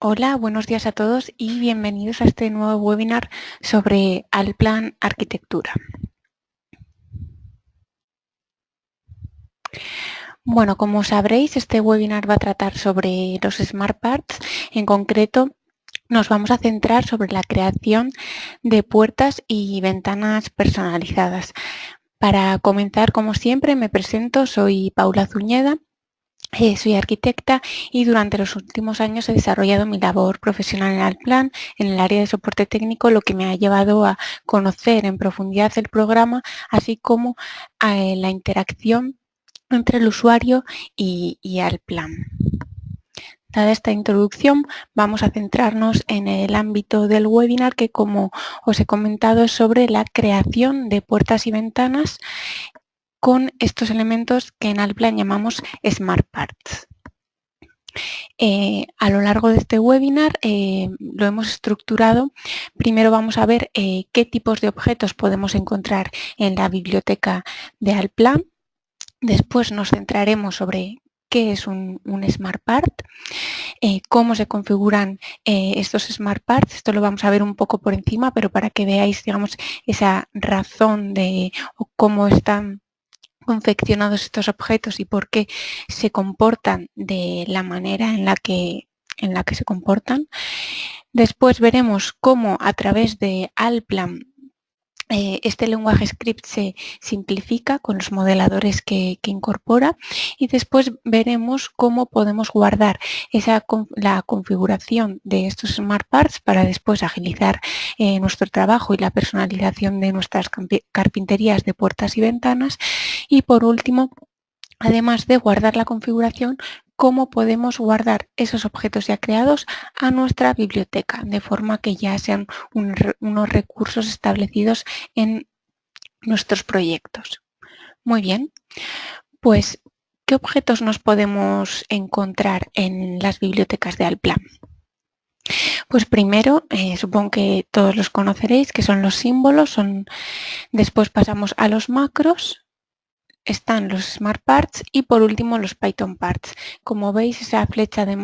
Hola, buenos días a todos y bienvenidos a este nuevo webinar sobre Allplan Arquitectura. Bueno, como sabréis, este webinar va a tratar sobre los Smart Parts. En concreto, nos vamos a centrar sobre la creación de puertas y ventanas personalizadas. Para comenzar, como siempre, me presento, soy Paula Zuñeda. Soy arquitecta y durante los últimos años he desarrollado mi labor profesional en Allplan en el área de soporte técnico, lo que me ha llevado a conocer en profundidad el programa, así como la interacción entre el usuario y Allplan. Dada esta introducción, vamos a centrarnos en el ámbito del webinar que, como os he comentado, es sobre la creación de puertas y ventanas con estos elementos que en Allplan llamamos Smart Parts. A lo largo de este webinar lo hemos estructurado. Primero vamos a ver qué tipos de objetos podemos encontrar en la biblioteca de Allplan. Después nos centraremos sobre qué es un Smart Part, cómo se configuran estos Smart Parts. Esto lo vamos a ver un poco por encima, pero para que veáis, digamos, esa razón de cómo están confeccionados estos objetos y por qué se comportan de la manera en la que se comportan. Después veremos cómo a través de Allplan este lenguaje script se simplifica con los modeladores que incorpora, y después veremos cómo podemos guardar la configuración de estos Smart Parts para después agilizar nuestro trabajo y la personalización de nuestras carpinterías de puertas y ventanas. Y por último, además de guardar la configuración, cómo podemos guardar esos objetos ya creados a nuestra biblioteca, de forma que ya sean unos recursos establecidos en nuestros proyectos. Muy bien, pues, ¿qué objetos nos podemos encontrar en las bibliotecas de Allplan? Pues primero, supongo que todos los conoceréis, que son los símbolos. Después pasamos a los macros. Están los Smart Parts y por último los Python Parts. Como veis, esa flecha de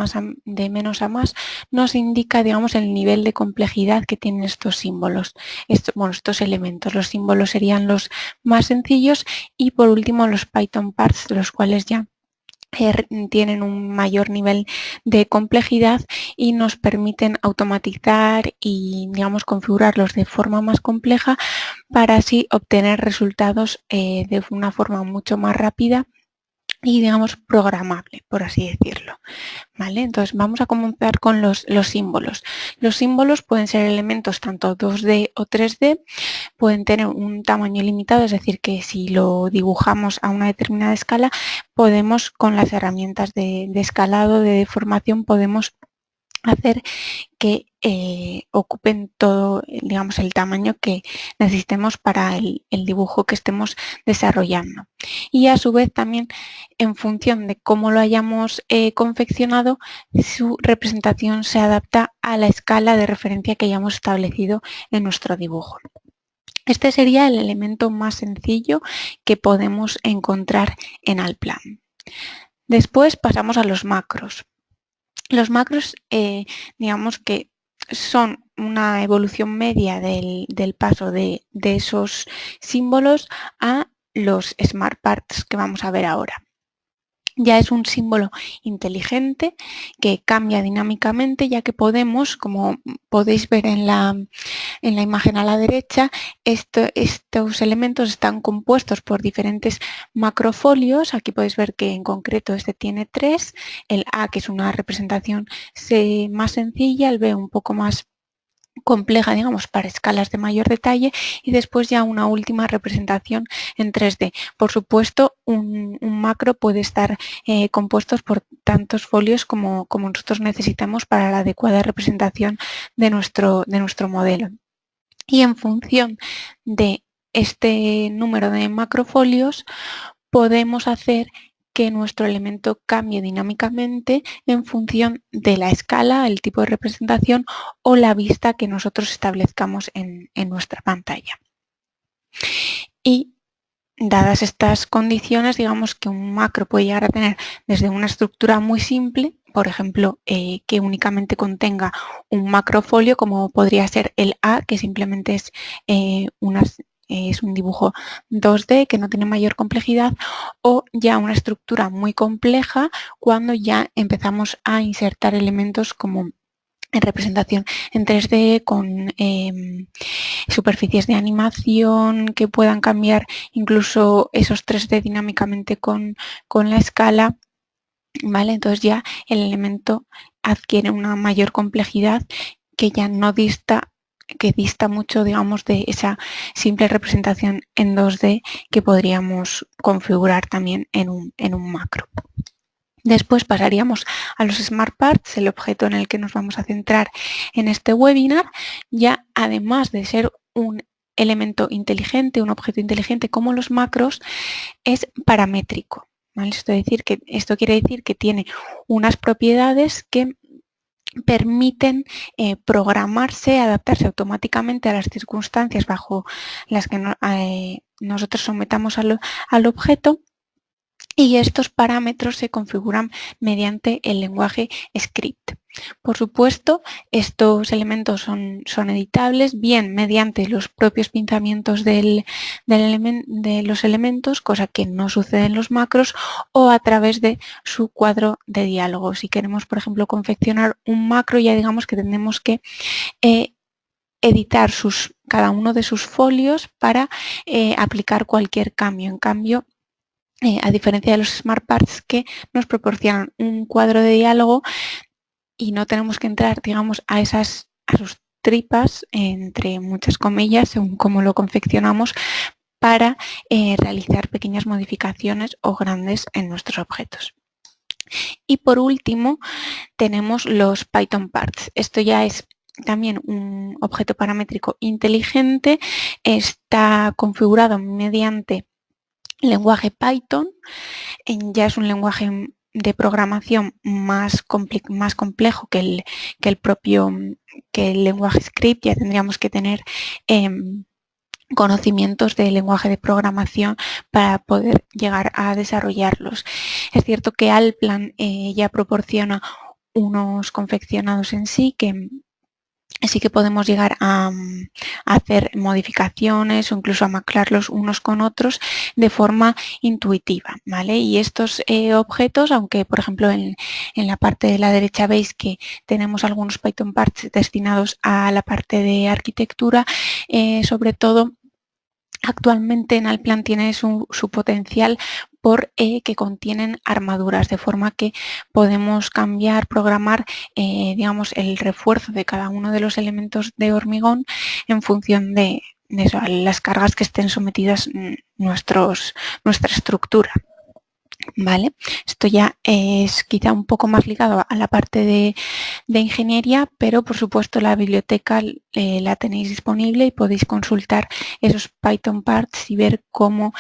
menos a más nos indica, digamos, el nivel de complejidad que tienen estos símbolos, estos elementos. Los símbolos serían los más sencillos y por último los Python Parts, los cuales ya tienen un mayor nivel de complejidad y nos permiten automatizar y, digamos, configurarlos de forma más compleja para así obtener resultados de una forma mucho más rápida y, digamos, programable, por así decirlo. ¿Vale? Entonces vamos a comenzar con los símbolos. Los símbolos pueden ser elementos tanto 2D o 3D, pueden tener un tamaño limitado, es decir, que si lo dibujamos a una determinada escala, podemos, con las herramientas de escalado, de deformación, podemos hacer que ocupen todo, digamos, el tamaño que necesitemos para el dibujo que estemos desarrollando. Y a su vez también, en función de cómo lo hayamos confeccionado, su representación se adapta a la escala de referencia que hayamos establecido en nuestro dibujo. Este sería el elemento más sencillo que podemos encontrar en Allplan. Después pasamos a los macros. Los macros, digamos que son una evolución media del paso de esos símbolos a los Smart Parts que vamos a ver ahora. Ya es un símbolo inteligente que cambia dinámicamente, ya que podemos, como podéis ver en la imagen a la derecha, estos elementos están compuestos por diferentes macrofolios. Aquí podéis ver que en concreto este tiene 3, el A, que es una representación más sencilla, el B un poco más compleja, digamos, para escalas de mayor detalle, y después ya una última representación en 3D. Por supuesto, un macro puede estar compuesto por tantos folios como nosotros necesitamos para la adecuada representación de nuestro modelo. Y en función de este número de macrofolios podemos hacer que nuestro elemento cambie dinámicamente en función de la escala, el tipo de representación o la vista que nosotros establezcamos en nuestra pantalla. Y dadas estas condiciones, digamos que un macro puede llegar a tener desde una estructura muy simple, por ejemplo, que únicamente contenga un macrofolio, como podría ser el A, que simplemente es un dibujo 2D que no tiene mayor complejidad, o ya una estructura muy compleja cuando ya empezamos a insertar elementos como en representación en 3D con superficies de animación que puedan cambiar incluso esos 3D dinámicamente con la escala, ¿vale? Entonces ya el elemento adquiere una mayor complejidad que ya no dista mucho, digamos, de esa simple representación en 2D que podríamos configurar también en un macro. Después pasaríamos a los Smart Parts, el objeto en el que nos vamos a centrar en este webinar. Ya además de ser un elemento inteligente, un objeto inteligente como los macros, es paramétrico, ¿vale? Esto quiere decir que tiene unas propiedades que permiten programarse, adaptarse automáticamente a las circunstancias bajo las que nosotros sometamos al objeto. Y estos parámetros se configuran mediante el lenguaje script. Por supuesto, estos elementos son editables bien mediante los propios pinzamientos de los elementos, cosa que no sucede en los macros, o a través de su cuadro de diálogo. Si queremos, por ejemplo, confeccionar un macro, ya digamos que tenemos que editar cada uno de sus folios para aplicar cualquier cambio. En cambio, a diferencia de los Smart Parts que nos proporcionan un cuadro de diálogo y no tenemos que entrar, digamos, a sus tripas, entre muchas comillas, según cómo lo confeccionamos, para realizar pequeñas modificaciones o grandes en nuestros objetos. Y por último, tenemos los Python Parts. Esto ya es también un objeto paramétrico inteligente, está configurado mediante lenguaje Python, ya es un lenguaje de programación más complejo que el lenguaje script. Ya tendríamos que tener conocimientos del lenguaje de programación para poder llegar a desarrollarlos. Es cierto que Alplan ya proporciona unos confeccionados en sí que sí que podemos llegar a hacer modificaciones o incluso a mezclarlos unos con otros de forma intuitiva, ¿vale? Y estos objetos, aunque por ejemplo en la parte de la derecha veis que tenemos algunos Python Parts destinados a la parte de arquitectura, sobre todo actualmente en Alplan tiene su potencial porque contienen armaduras, de forma que podemos cambiar, programar, digamos, el refuerzo de cada uno de los elementos de hormigón en función de eso, las cargas que estén sometidas nuestra estructura. ¿Vale? Esto ya es quizá un poco más ligado a la parte de ingeniería, pero por supuesto la biblioteca la tenéis disponible y podéis consultar esos Python Parts y ver cómo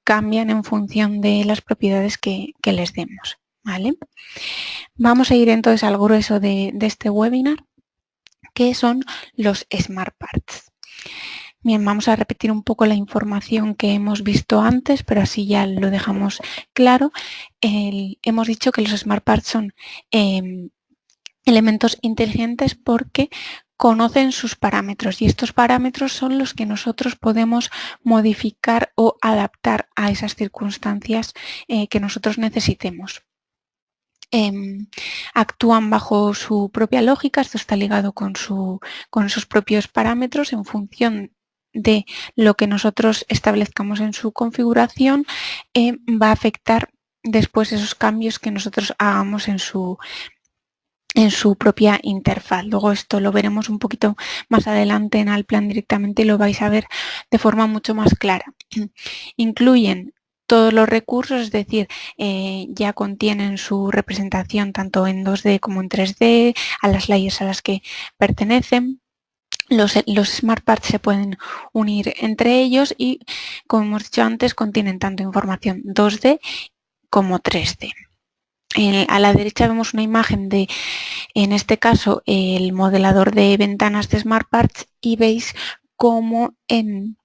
cambian en función de las propiedades que les demos. ¿Vale? Vamos a ir entonces al grueso de este webinar, que son los Smart Parts. Bien, vamos a repetir un poco la información que hemos visto antes, pero así ya lo dejamos claro. Hemos dicho que los Smart Parts son elementos inteligentes porque conocen sus parámetros y estos parámetros son los que nosotros podemos modificar o adaptar a esas circunstancias que nosotros necesitemos. Actúan bajo su propia lógica, esto está ligado con sus propios parámetros en función de lo que nosotros establezcamos en su configuración, va a afectar después esos cambios que nosotros hagamos en su propia interfaz. Luego esto lo veremos un poquito más adelante en Alplan directamente y lo vais a ver de forma mucho más clara. Incluyen todos los recursos, es decir, ya contienen su representación tanto en 2D como en 3D, a las layers a las que pertenecen. Los Smart Parts se pueden unir entre ellos y, como hemos dicho antes, contienen tanto información 2D como 3D. A la derecha vemos una imagen de, en este caso, el modelador de ventanas de Smart Parts y veis cómo en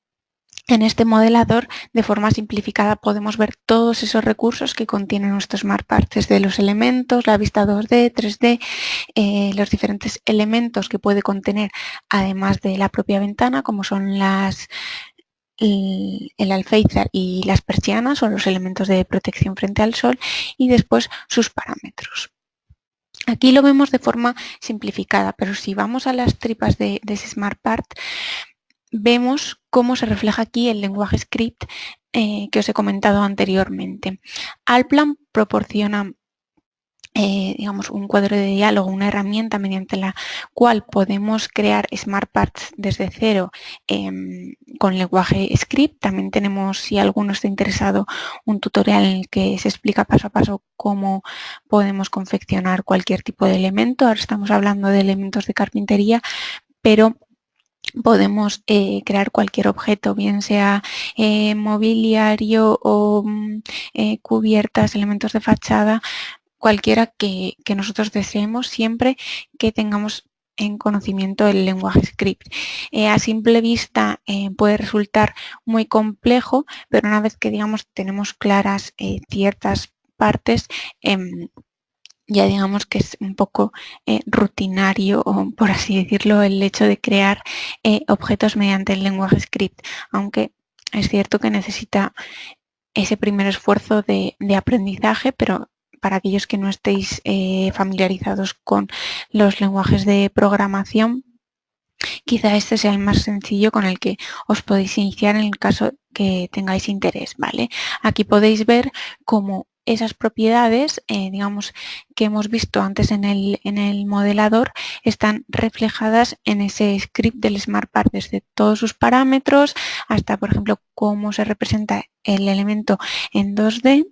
En este modelador, de forma simplificada, podemos ver todos esos recursos que contienen nuestro SmartParts, desde los elementos, la vista 2D, 3D, los diferentes elementos que puede contener, además de la propia ventana, como son el alféizar y las persianas o los elementos de protección frente al sol, y después sus parámetros. Aquí lo vemos de forma simplificada, pero si vamos a las tripas de ese SmartPart, vemos cómo se refleja aquí el lenguaje script que os he comentado anteriormente. Alplan proporciona digamos, un cuadro de diálogo, una herramienta mediante la cual podemos crear SmartParts desde cero con lenguaje script. También tenemos, si alguno está interesado, un tutorial en el que se explica paso a paso cómo podemos confeccionar cualquier tipo de elemento. Ahora estamos hablando de elementos de carpintería, pero podemos crear cualquier objeto, bien sea mobiliario o cubiertas, elementos de fachada, cualquiera que nosotros deseemos, siempre que tengamos en conocimiento el lenguaje script. A simple vista puede resultar muy complejo, pero una vez que digamos tenemos claras ciertas partes, ya digamos que es un poco rutinario, o por así decirlo, el hecho de crear objetos mediante el lenguaje script, aunque es cierto que necesita ese primer esfuerzo de aprendizaje, pero para aquellos que no estéis familiarizados con los lenguajes de programación, quizá este sea el más sencillo con el que os podéis iniciar en el caso que tengáis interés, ¿vale? Aquí podéis ver cómo esas propiedades, digamos, que hemos visto antes en el modelador, están reflejadas en ese script del SmartPart, desde todos sus parámetros hasta, por ejemplo, cómo se representa el elemento en 2D,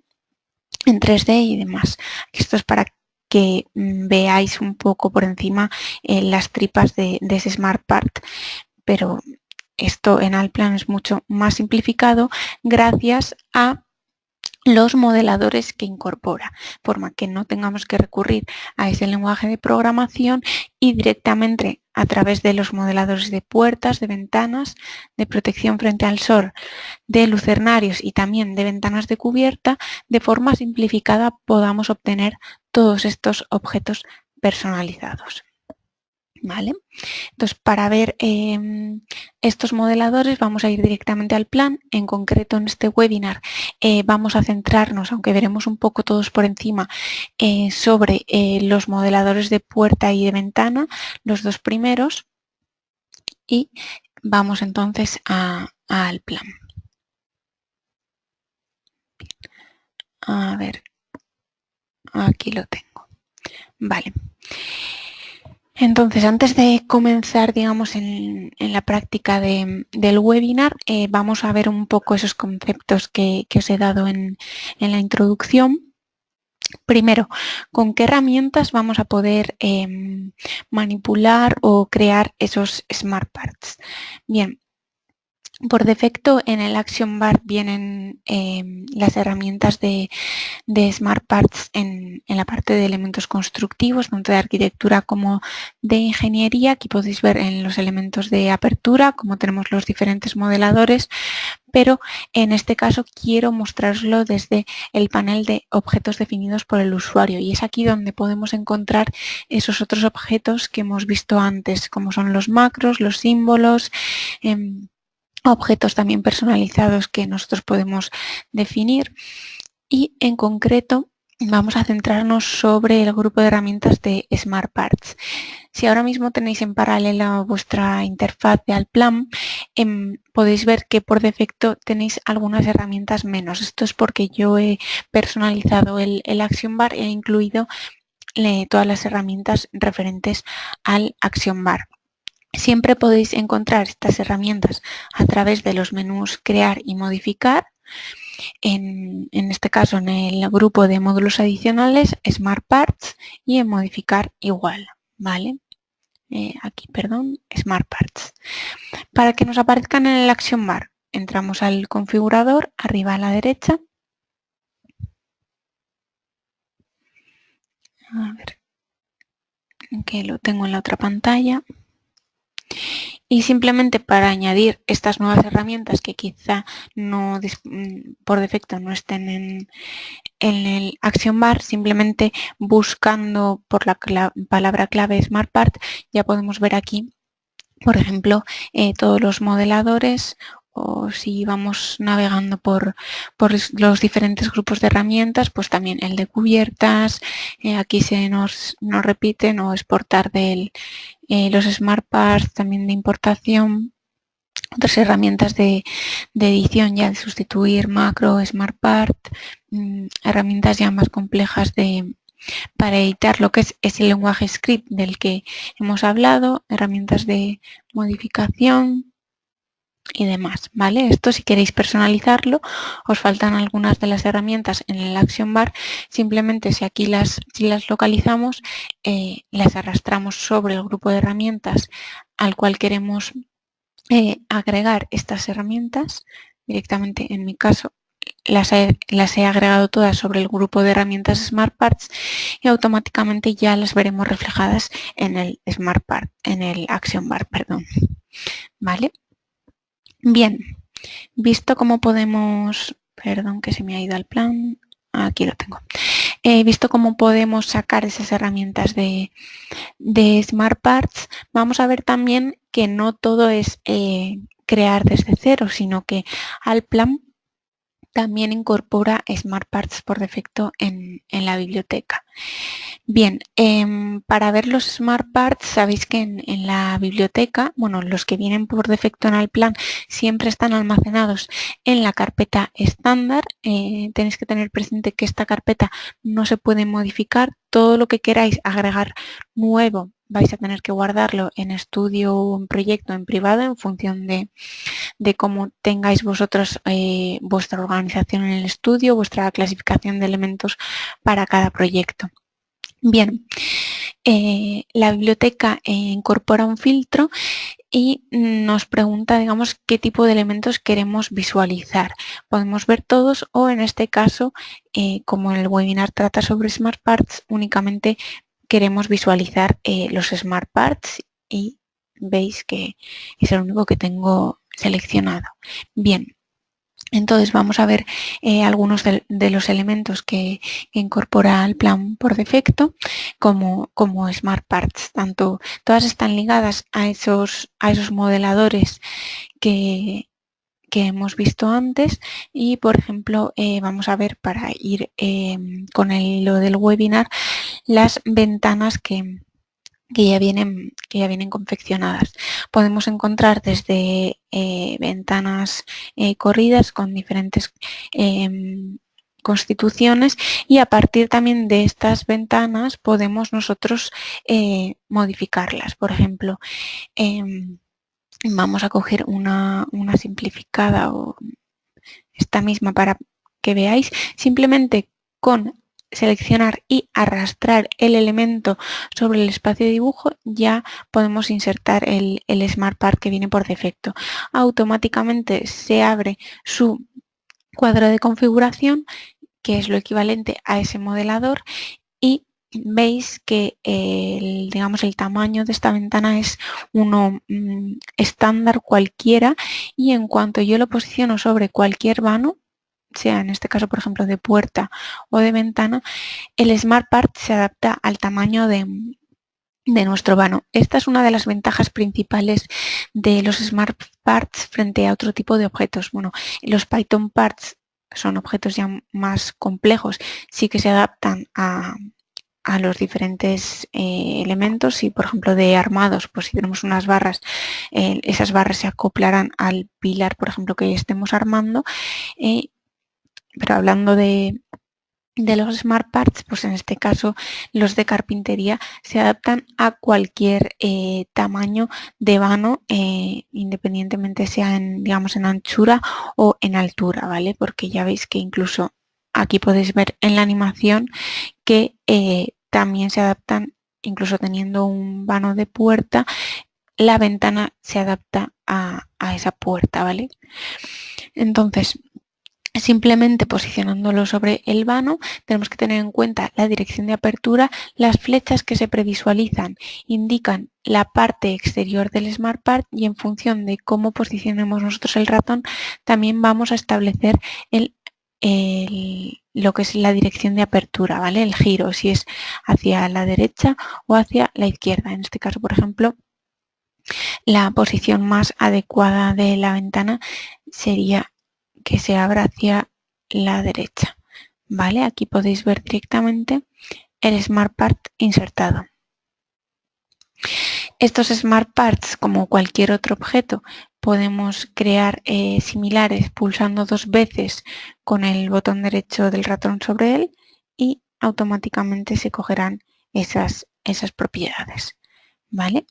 en 3D y demás. Esto es para que veáis un poco por encima las tripas de ese SmartPart, pero esto en Alplan es mucho más simplificado gracias a los modeladores que incorpora, forma que no tengamos que recurrir a ese lenguaje de programación y directamente a través de los modeladores de puertas, de ventanas, de protección frente al sol, de lucernarios y también de ventanas de cubierta, de forma simplificada podamos obtener todos estos objetos personalizados. ¿Vale? Entonces, para ver estos modeladores vamos a ir directamente al plan. En concreto, en este webinar vamos a centrarnos, aunque veremos un poco todos por encima, sobre los modeladores de puerta y de ventana, los dos primeros, y vamos entonces al plan. A ver, aquí lo tengo. Vale. Entonces, antes de comenzar, digamos, en la práctica del webinar, vamos a ver un poco esos conceptos que os he dado en la introducción. Primero, ¿con qué herramientas vamos a poder manipular o crear esos SmartParts? Bien, por defecto en el Action Bar vienen las herramientas de SmartParts en la parte de elementos constructivos, tanto de arquitectura como de ingeniería. Aquí podéis ver en los elementos de apertura cómo tenemos los diferentes modeladores, pero en este caso quiero mostraroslo desde el panel de objetos definidos por el usuario, y es aquí donde podemos encontrar esos otros objetos que hemos visto antes, como son los macros, los símbolos, objetos también personalizados que nosotros podemos definir. Y en concreto vamos a centrarnos sobre el grupo de herramientas de SmartParts. Si ahora mismo tenéis en paralelo vuestra interfaz de Alplan, podéis ver que por defecto tenéis algunas herramientas menos. Esto es porque yo he personalizado el Action Bar e he incluido todas las herramientas referentes al Action Bar. Siempre podéis encontrar estas herramientas a través de los menús Crear y Modificar. En este caso, en el grupo de módulos adicionales, SmartParts, y en Modificar igual, ¿vale? Aquí, perdón, SmartParts. Para que nos aparezcan en el Action Bar, entramos al configurador, arriba a la derecha. A ver, que lo tengo en la otra pantalla. Y simplemente para añadir estas nuevas herramientas que quizá no por defecto no estén en el Action Bar, simplemente buscando por la palabra clave SmartPart ya podemos ver aquí, por ejemplo, todos los modeladores, o si vamos navegando por los diferentes grupos de herramientas, pues también el de cubiertas, aquí se nos repiten, o exportar los Smart Parts, también de importación, otras herramientas de edición ya de sustituir macro, Smart Part, herramientas ya más complejas para editar lo que es ese lenguaje script del que hemos hablado, herramientas de modificación y demás, ¿vale? Esto, si queréis personalizarlo, os faltan algunas de las herramientas en el Action Bar. Simplemente si aquí si las localizamos, las arrastramos sobre el grupo de herramientas al cual queremos agregar estas herramientas. Directamente, en mi caso, las he agregado todas sobre el grupo de herramientas Smart Parts y automáticamente ya las veremos reflejadas en el Smart Part, en el Action Bar, perdón. ¿Vale? Bien, visto cómo podemos, perdón que se me ha ido al plan, aquí lo tengo. Visto cómo podemos sacar esas herramientas de Smart Parts, vamos a ver también que no todo es crear desde cero, sino que Allplan también incorpora Smart Parts por defecto en la biblioteca. Bien, para ver los Smart Parts, sabéis que en la biblioteca, bueno, los que vienen por defecto en Allplan siempre están almacenados en la carpeta estándar. Tenéis que tener presente que esta carpeta no se puede modificar. Todo lo que queráis agregar nuevo vais a tener que guardarlo en estudio o en proyecto en privado, en función de cómo tengáis vosotros vuestra organización en el estudio, vuestra clasificación de elementos para cada proyecto. Bien, la biblioteca incorpora un filtro y nos pregunta, digamos, qué tipo de elementos queremos visualizar. Podemos ver todos, o en este caso, como el webinar trata sobre Smart Parts, únicamente queremos visualizar los Smart Parts, y veis que es el único que tengo seleccionado. Bien, entonces vamos a ver algunos de los elementos que incorpora el plan por defecto como Smart Parts. Todas están ligadas a esos modeladores que hemos visto antes, y por ejemplo vamos a ver, para ir con lo del webinar, las ventanas que ya vienen confeccionadas. Podemos encontrar desde ventanas corridas con diferentes constituciones, y a partir también de estas ventanas podemos nosotros modificarlas. Por ejemplo, vamos a coger una simplificada, o esta misma, para que veáis. Simplemente con seleccionar y arrastrar el elemento sobre el espacio de dibujo ya podemos insertar el Smart Part que viene por defecto. Automáticamente se abre su cuadro de configuración, que es lo equivalente a ese modelador, y veis que digamos, el tamaño de esta ventana es uno estándar cualquiera, y en cuanto yo lo posiciono sobre cualquier vano, sea en este caso por ejemplo de puerta o de ventana, el Smart Part se adapta al tamaño de nuestro vano. Esta es una de las ventajas principales de los Smart Parts frente a otro tipo de objetos. Bueno, los Python Parts son objetos ya más complejos, sí que se adaptan a los diferentes elementos. Y por ejemplo de armados, pues si tenemos unas barras, esas barras se acoplarán al pilar, por ejemplo, que estemos armando. Pero hablando de los Smart Parts, pues en este caso los de carpintería se adaptan a cualquier tamaño de vano, independientemente sea digamos, en anchura o en altura, ¿vale? Porque ya veis que incluso aquí podéis ver en la animación que también se adaptan, incluso teniendo un vano de puerta, la ventana se adapta a esa puerta, ¿vale? Entonces, simplemente posicionándolo sobre el vano. Tenemos que tener en cuenta la dirección de apertura. Las flechas que se previsualizan indican la parte exterior del SmartPart y en función de cómo posicionemos nosotros el ratón también vamos a establecer lo que es la dirección de apertura, ¿vale? El giro, si es hacia la derecha o hacia la izquierda. En este caso, por ejemplo, la posición más adecuada de la ventana sería que se abra hacia la derecha, ¿vale? Aquí podéis ver directamente el SmartPart insertado. Estos SmartParts, como cualquier otro objeto, podemos crear similares pulsando 2 veces con el botón derecho del ratón sobre él y automáticamente se cogerán esas propiedades, ¿vale?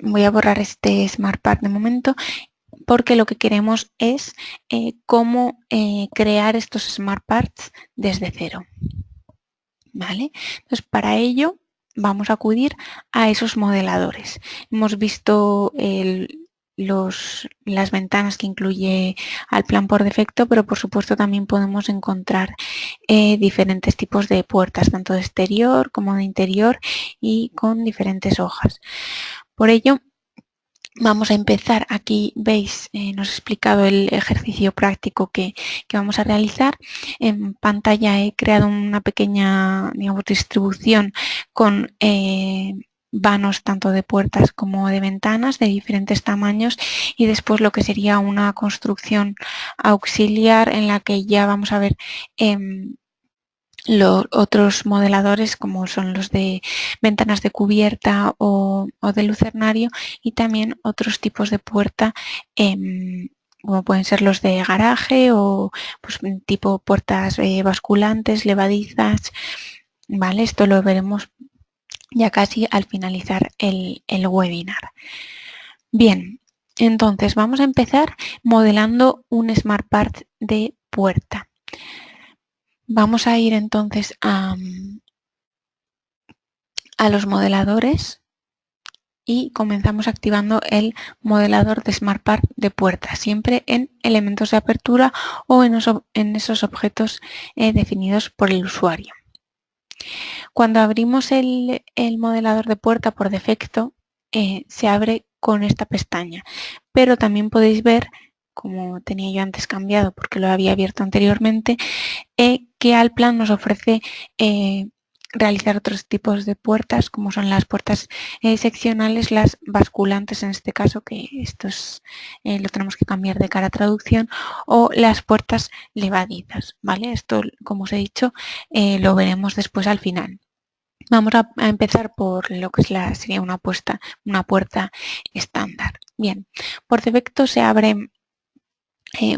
Voy a borrar este SmartPart de momento porque lo que queremos es cómo crear estos SmartParts desde cero, ¿vale? Entonces, para ello vamos a acudir a esos modeladores. Hemos visto las ventanas que incluye Allplan por defecto, pero por supuesto también podemos encontrar diferentes tipos de puertas, tanto de exterior como de interior y con diferentes hojas. Por ello, vamos a empezar. Aquí veis, nos he explicado el ejercicio práctico que vamos a realizar. En pantalla he creado una pequeña, digamos, distribución con vanos tanto de puertas como de ventanas de diferentes tamaños y después lo que sería una construcción auxiliar en la que ya vamos a ver los otros modeladores como son los de ventanas de cubierta o de lucernario y también otros tipos de puerta como pueden ser los de garaje o pues, tipo puertas basculantes, levadizas, ¿vale? Esto lo veremos ya casi al finalizar el webinar. Bien, entonces vamos a empezar modelando un SmartPart de puerta. Vamos a ir entonces a los modeladores y comenzamos activando el modelador de SmartPart de puerta, siempre en elementos de apertura o en esos objetos definidos por el usuario. Cuando abrimos el modelador de puerta por defecto, se abre con esta pestaña, pero también podéis ver, como tenía yo antes cambiado porque lo había abierto anteriormente, que Allplan nos ofrece realizar otros tipos de puertas, como son las puertas seccionales, las basculantes en este caso, que esto lo tenemos que cambiar de cara a traducción, o las puertas levadizas, ¿vale? Esto, como os he dicho, lo veremos después al final. Vamos a empezar por lo que sería una puerta estándar. Bien, por defecto se abre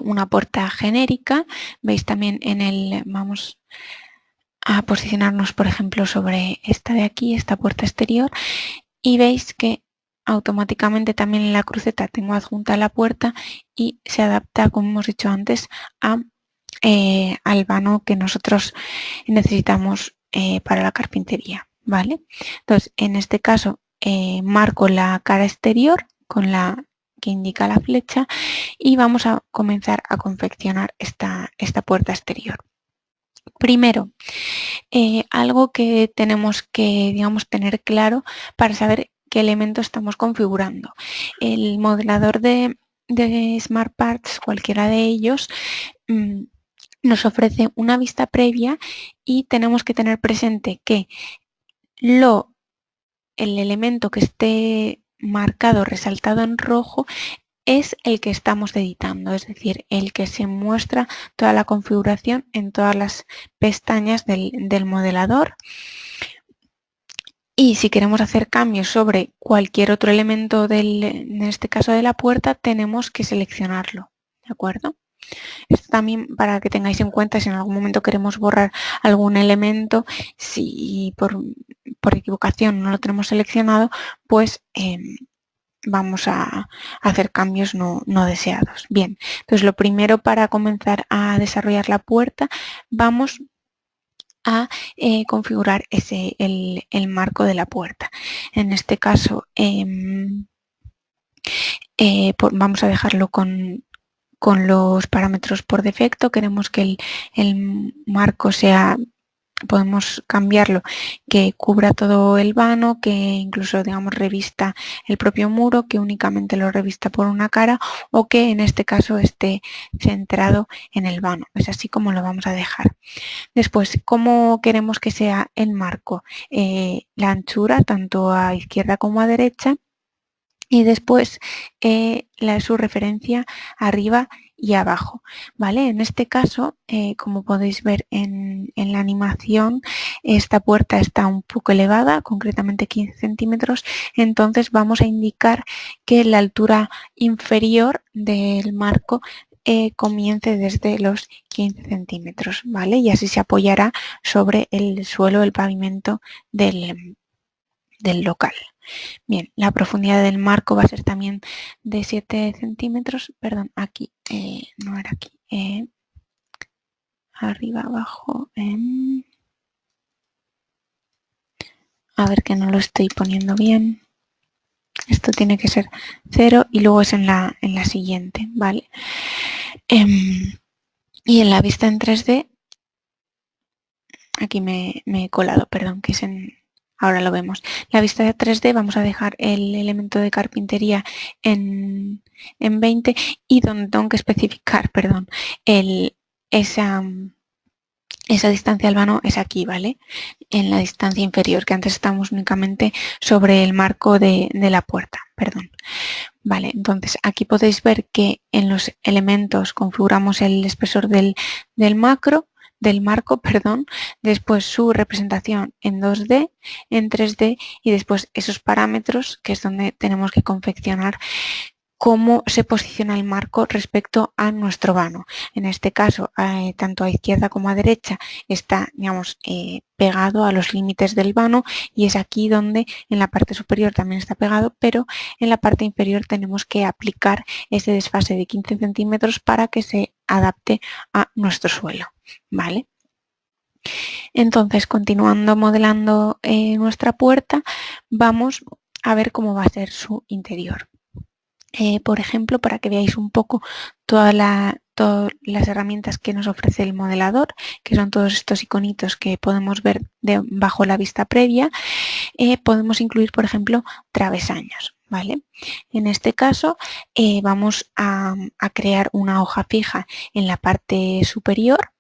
una puerta genérica. Veis también vamos a posicionarnos, por ejemplo, sobre esta de aquí, esta puerta exterior, y veis que automáticamente también en la cruceta tengo adjunta la puerta y se adapta, como hemos dicho antes, al vano que nosotros necesitamos para la carpintería, ¿vale? Entonces, en este caso, marco la cara exterior con la que indica la flecha y vamos a comenzar a confeccionar esta puerta exterior. Primero, algo que tenemos que, digamos, tener claro para saber qué elemento estamos configurando. El modelador de SmartParts, cualquiera de ellos, nos ofrece una vista previa y tenemos que tener presente que el elemento que esté marcado, resaltado en rojo, es el que estamos editando, es decir, el que se muestra toda la configuración en todas las pestañas del modelador. Y si queremos hacer cambios sobre cualquier otro elemento en este caso de la puerta, tenemos que seleccionarlo, ¿de acuerdo? Esto también para que tengáis en cuenta si en algún momento queremos borrar algún elemento, si por equivocación no lo tenemos seleccionado, pues vamos a hacer cambios no deseados. Bien, entonces lo primero para comenzar a desarrollar la puerta, vamos a configurar el marco de la puerta. En este caso, vamos a dejarlo con los parámetros por defecto. Queremos que el marco sea, podemos cambiarlo, que cubra todo el vano, que incluso digamos revista el propio muro, que únicamente lo revista por una cara o que en este caso esté centrado en el vano. Es así como lo vamos a dejar. Después, ¿cómo queremos que sea el marco? La anchura tanto a izquierda como a derecha, y después su referencia arriba y abajo, ¿vale? En este caso, como podéis ver en la animación, esta puerta está un poco elevada, concretamente 15 centímetros, entonces vamos a indicar que la altura inferior del marco comience desde los 15 centímetros, ¿vale? Y así se apoyará sobre el suelo, el pavimento del local. Bien, la profundidad del marco va a ser también de 7 centímetros, perdón, aquí, no era aquí, arriba, abajo, a ver que no lo estoy poniendo bien, esto tiene que ser 0 y luego es en la siguiente, ¿vale? Y en la vista en 3D, aquí me he colado, perdón, que es ahora lo vemos. La vista de 3D vamos a dejar el elemento de carpintería en 20 y donde tengo que especificar, perdón, esa distancia al vano es aquí, ¿vale? En la distancia inferior, que antes estamos únicamente sobre el marco de la puerta, perdón. Vale, entonces aquí podéis ver que en los elementos configuramos el espesor del marco, perdón, después su representación en 2D, en 3D y después esos parámetros, que es donde tenemos que confeccionar cómo se posiciona el marco respecto a nuestro vano. En este caso, tanto a izquierda como a derecha está, digamos, pegado a los límites del vano y es aquí donde en la parte superior también está pegado, pero en la parte inferior tenemos que aplicar ese desfase de 15 centímetros para que se adapte a nuestro suelo, ¿vale? Entonces, continuando modelando nuestra puerta, vamos a ver cómo va a ser su interior. Por ejemplo, para que veáis un poco todas las herramientas que nos ofrece el modelador, que son todos estos iconitos que podemos ver bajo la vista previa, podemos incluir, por ejemplo, travesaños, ¿vale? En este caso, vamos a crear una hoja fija en la parte superior,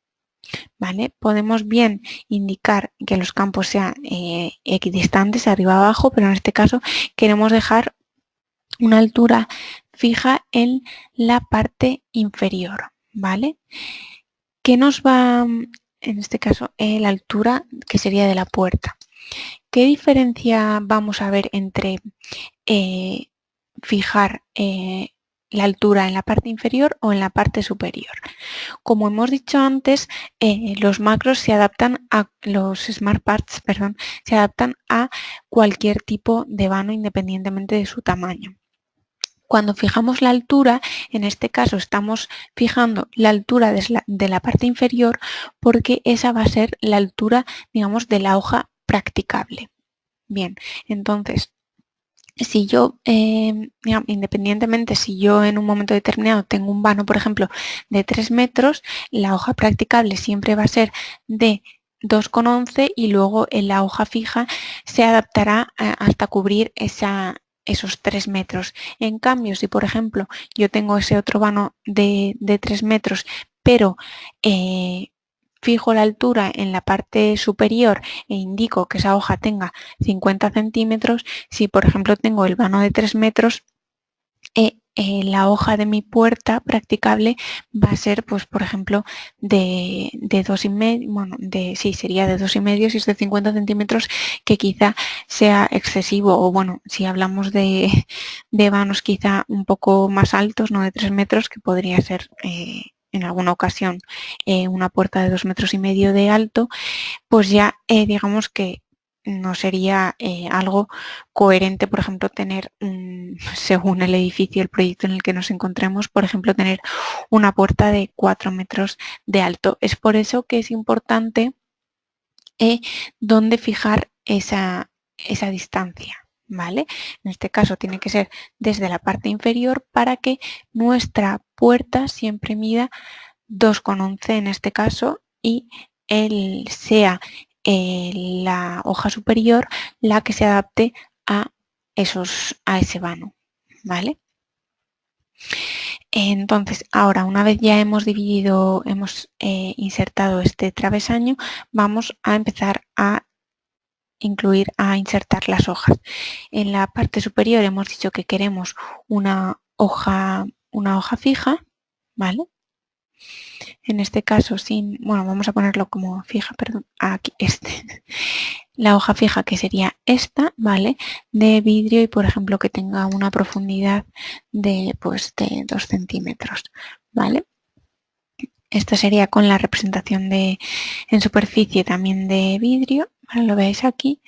¿vale? Podemos bien indicar que los campos sean equidistantes, arriba abajo, pero en este caso queremos dejar una altura fija en la parte inferior, ¿vale? ¿Qué nos va, en este caso, la altura que sería de la puerta? ¿Qué diferencia vamos a ver entre fijar la altura en la parte inferior o en la parte superior? Como hemos dicho antes, los macros se adaptan a los Smart Parts, perdón, se adaptan a cualquier tipo de vano independientemente de su tamaño. Cuando fijamos la altura, en este caso estamos fijando la altura de la parte inferior porque esa va a ser la altura, digamos, de la hoja practicable. Bien, entonces, si yo, independientemente, si yo en un momento determinado tengo un vano, por ejemplo, de 3 metros, la hoja practicable siempre va a ser de 2,11 y luego en la hoja fija se adaptará hasta cubrir esos 3 metros. En cambio, si por ejemplo yo tengo ese otro vano de 3 metros, pero fijo la altura en la parte superior e indico que esa hoja tenga 50 centímetros, si por ejemplo tengo el vano de 3 metros, la hoja de mi puerta practicable va a ser, pues por ejemplo, de 2,5, bueno, sí, sería de 2,5 si es de 50 centímetros, que quizá sea excesivo, o bueno, si hablamos de vanos quizá un poco más altos, no de 3 metros, que podría ser en alguna ocasión una puerta de 2,5 metros de alto, pues ya digamos que no sería algo coherente, por ejemplo, tener, según el edificio, el proyecto en el que nos encontremos, por ejemplo, tener una puerta de 4 metros de alto. Es por eso que es importante dónde fijar esa distancia, ¿vale? En este caso tiene que ser desde la parte inferior para que nuestra puerta siempre mida 2,11 en este caso y sea la hoja superior la que se adapte a ese vano, ¿vale? Entonces, ahora una vez ya hemos insertado este travesaño, vamos a empezar a insertar las hojas. En la parte superior hemos dicho que queremos una hoja fija, ¿vale? En este caso vamos a ponerlo como fija, perdón, aquí la hoja fija que sería esta, ¿vale? De vidrio y por ejemplo que tenga una profundidad de 2 centímetros, ¿vale? Esta sería con la representación en superficie también de vidrio, ¿vale? Lo veis aquí.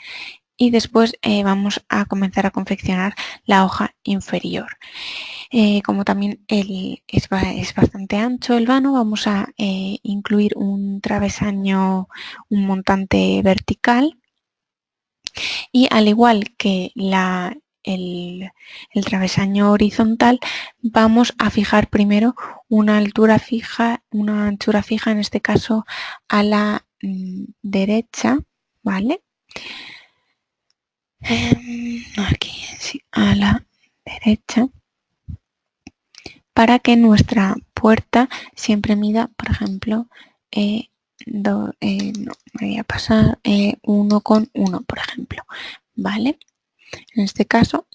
Y después vamos a comenzar a confeccionar la hoja inferior. Como también es bastante ancho el vano, vamos a incluir un travesaño, un montante vertical y al igual que el travesaño horizontal, vamos a fijar primero una anchura fija en este caso a la derecha, ¿vale? Aquí, sí, a la derecha, para que nuestra puerta siempre mida, por ejemplo, no, me voy a pasar 1,1, por ejemplo, ¿vale? En este caso,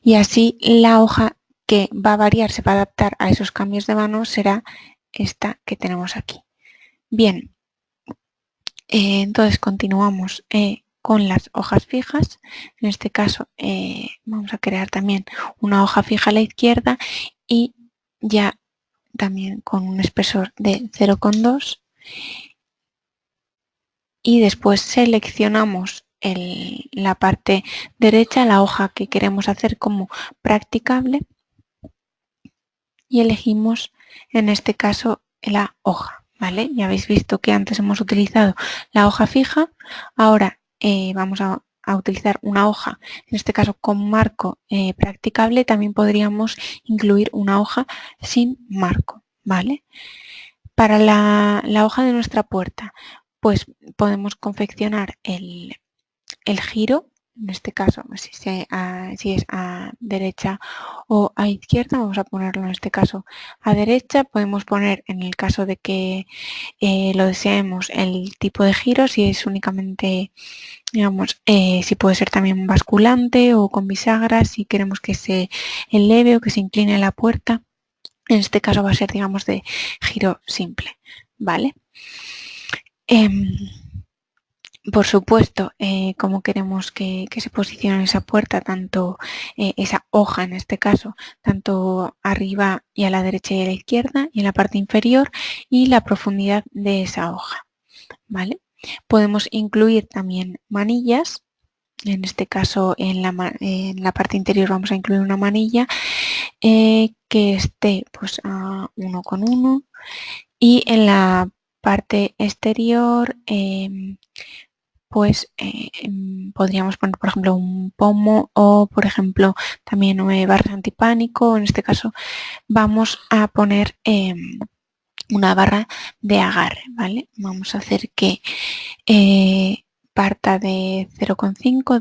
y así la hoja que va a variar, se va a adaptar a esos cambios de vano, será esta que tenemos aquí. Bien, entonces continuamos con las hojas fijas. En este caso vamos a crear también una hoja fija a la izquierda y ya también con un espesor de 0,2 y después seleccionamos la parte derecha, la hoja que queremos hacer como practicable y elegimos en este caso la hoja, ¿vale? Ya habéis visto que antes hemos utilizado la hoja fija, ahora vamos a utilizar una hoja, en este caso con marco practicable. También podríamos incluir una hoja sin marco, ¿vale? Para la hoja de nuestra puerta, pues podemos confeccionar el giro, en este caso si es a derecha o a izquierda, vamos a ponerlo en este caso a derecha. Podemos poner, en el caso de que lo deseemos, el tipo de giro, si es únicamente, digamos, si puede ser también basculante o con bisagras, si queremos que se eleve o que se incline la puerta. En este caso va a ser, digamos, de giro simple, ¿vale? Por supuesto, como queremos que se posicione esa puerta, tanto esa hoja en este caso, tanto arriba y a la derecha y a la izquierda y en la parte inferior, y la profundidad de esa hoja, ¿vale? Podemos incluir también manillas. En este caso en la parte interior vamos a incluir una manilla que esté pues a 1,1 y en la parte exterior pues podríamos poner, por ejemplo, un pomo o, por ejemplo, también barras antipánico. En este caso vamos a poner una barra de agarre, ¿vale? Vamos a hacer que parta de 0,5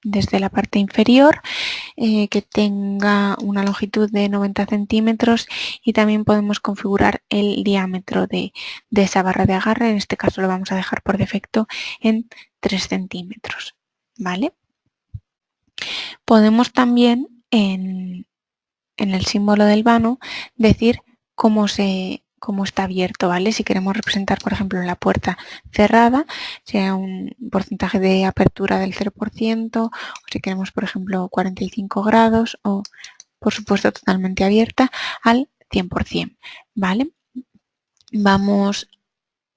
desde la parte inferior, que tenga una longitud de 90 centímetros y también podemos configurar el diámetro de esa barra de agarre. En este caso lo vamos a dejar por defecto en 3 centímetros, ¿vale? Podemos también en el símbolo del vano decir cómo está abierto, ¿vale? Si queremos representar, por ejemplo, la puerta cerrada, sea un porcentaje de apertura del 0%, o si queremos, por ejemplo, 45 grados, o, por supuesto, totalmente abierta al 100%, ¿vale? Vamos